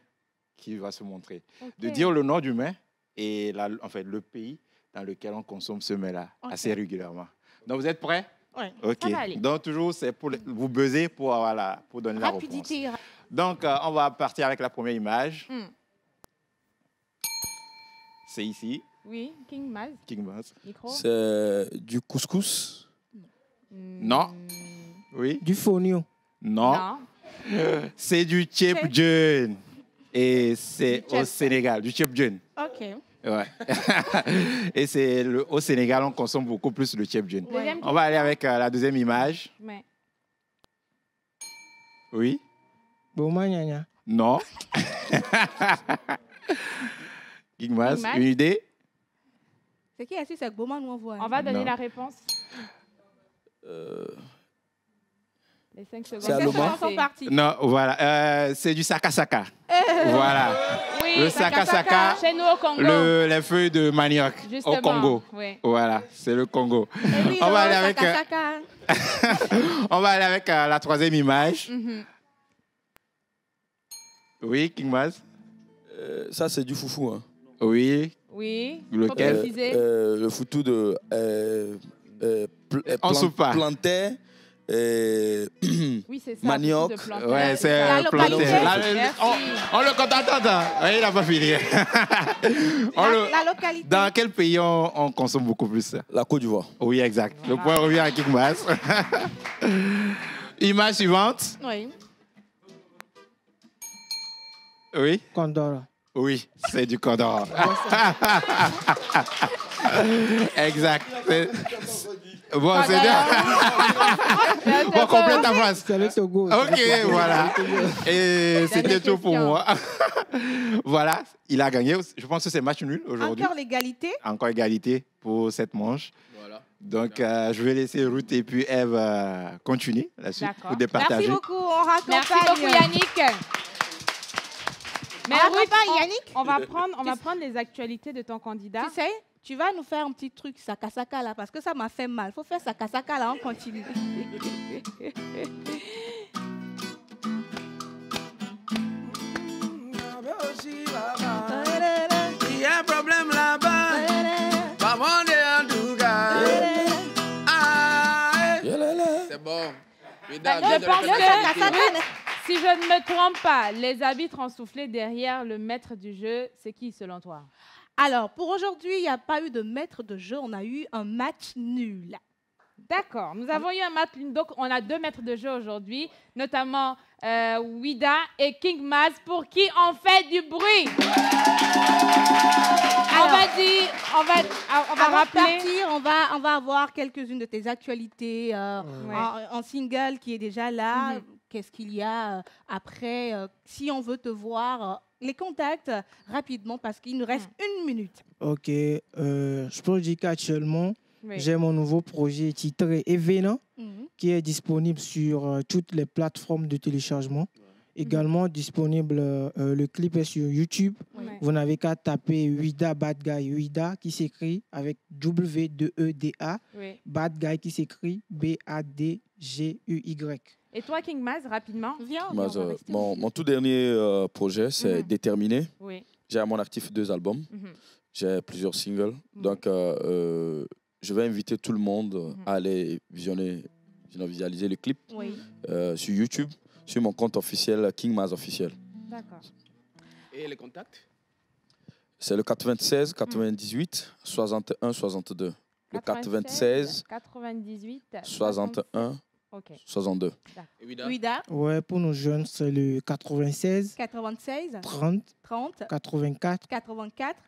qui va se montrer. De dire le nom du mets et le pays dans lequel on consomme ce mets-là assez régulièrement. Donc, vous êtes prêts? Oui. OK. Donc, toujours, c'est pour vous buzzer pour donner la réponse. Donc, on va partir avec la première image. C'est ici. Oui, King Maz. C'est du couscous? Non. Oui. Du fonio? Non. C'est du chipjun. Et c'est au Sénégal, du chipjun. OK. Ouais. Et c'est au Sénégal, on consomme beaucoup plus le chipjun. On va aller avec la deuxième image. Ouais. Oui. Boma Nyanya. Non. Gigmas, une idée? C'est qui assis? C'est Boma, nous on voit. On va donner la réponse. Les 5 secondes sont parties. Non, voilà. C'est du sakasaka. Voilà. Oui, le sakasaka. Chez nous au Congo. Les feuilles de manioc. Justement, au Congo. Oui. Voilà, c'est le Congo. Oui, on va aller avec, on va aller avec la troisième image. Oui, Kingmaz. Ça, c'est du foufou. Hein. Oui. Oui. Lequel? Le foutou de plantain. Oui, c'est ça. Manioc. Ouais, c'est plantain. On le compte. Attends. Il n'a pas fini. La localité. Dans quel pays on consomme beaucoup plus ça? La Côte d'Ivoire. Oui, exact. Le point revient à Kingmas. Image suivante. Oui. Oui. Condor. Oui, c'est du condor. Exact. Bon, c'est bien. Bon, complète ta phrase. C'est le Togo. Ok, voilà. Et c'était tout pour moi. Voilà, il a gagné. Je pense que c'est match nul aujourd'hui. Encore l'égalité. Encore égalité pour cette manche. Voilà. Donc, je vais laisser Ruth et puis Eve continuer là-dessus pour départager. Merci beaucoup. On raccompagne. Merci beaucoup, Yannick. Mais Ruth, Yannick. On va prendre les actualités de ton candidat. Tu sais, tu vas nous faire un petit truc saka-saka là, parce que ça m'a fait mal. Il faut faire saka-saka là, on continue. Il y a un problème là-bas. Pas en tout cas. C'est bon. Je pense que, si je ne me trompe pas, les arbitres ont soufflé derrière le maître du jeu. C'est qui, selon toi? Alors, pour aujourd'hui, il n'y a pas eu de maître de jeu. On a eu un match nul. D'accord. Nous avons eu un match. Donc, on a 2 maîtres de jeu aujourd'hui, notamment Wida et King Maz, pour qui on fait du bruit. On va rappeler. On va avoir quelques-unes de tes actualités en single qui est déjà là. Qu'est-ce qu'il y a après? Si on veut te voir, les contacts rapidement parce qu'il nous reste 1 minute. Ok. Je peux dire qu'actuellement, j'ai mon nouveau projet titré Événement qui est disponible sur toutes les plateformes de téléchargement. Également disponible, le clip est sur YouTube. Vous n'avez qu'à taper Wida Bad Guy. Wida qui s'écrit avec W-2-E-D-A. Bad Guy qui s'écrit B-A-D-G-U-Y. Et toi, King Maz, rapidement, viens. Mon tout dernier projet, c'est Déterminé. J'ai à mon actif 2 albums. J'ai plusieurs singles. Donc, je vais inviter tout le monde à aller visualiser le clip sur YouTube, sur mon compte officiel, King Maz officiel. D'accord. Et les contacts? C'est le 96 98 61 62. Le 96 98 61 62. Wida? Ouais, pour nos jeunes, c'est le 96 30 84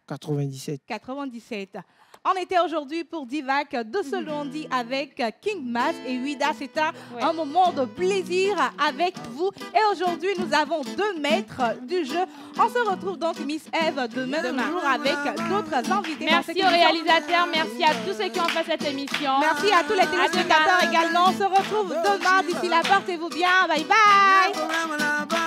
97. On était aujourd'hui pour Divac de ce lundi avec King Maz et Wida. C'est un moment de plaisir avec vous. Et aujourd'hui, nous avons 2 maîtres du jeu. On se retrouve donc, Miss Eve, demain toujours avec d'autres invités. Merci aux réalisateurs, merci à tous ceux qui ont fait cette émission. Merci à tous les téléspectateurs également. On se retrouve demain. D'ici là, portez-vous bien. Bye bye.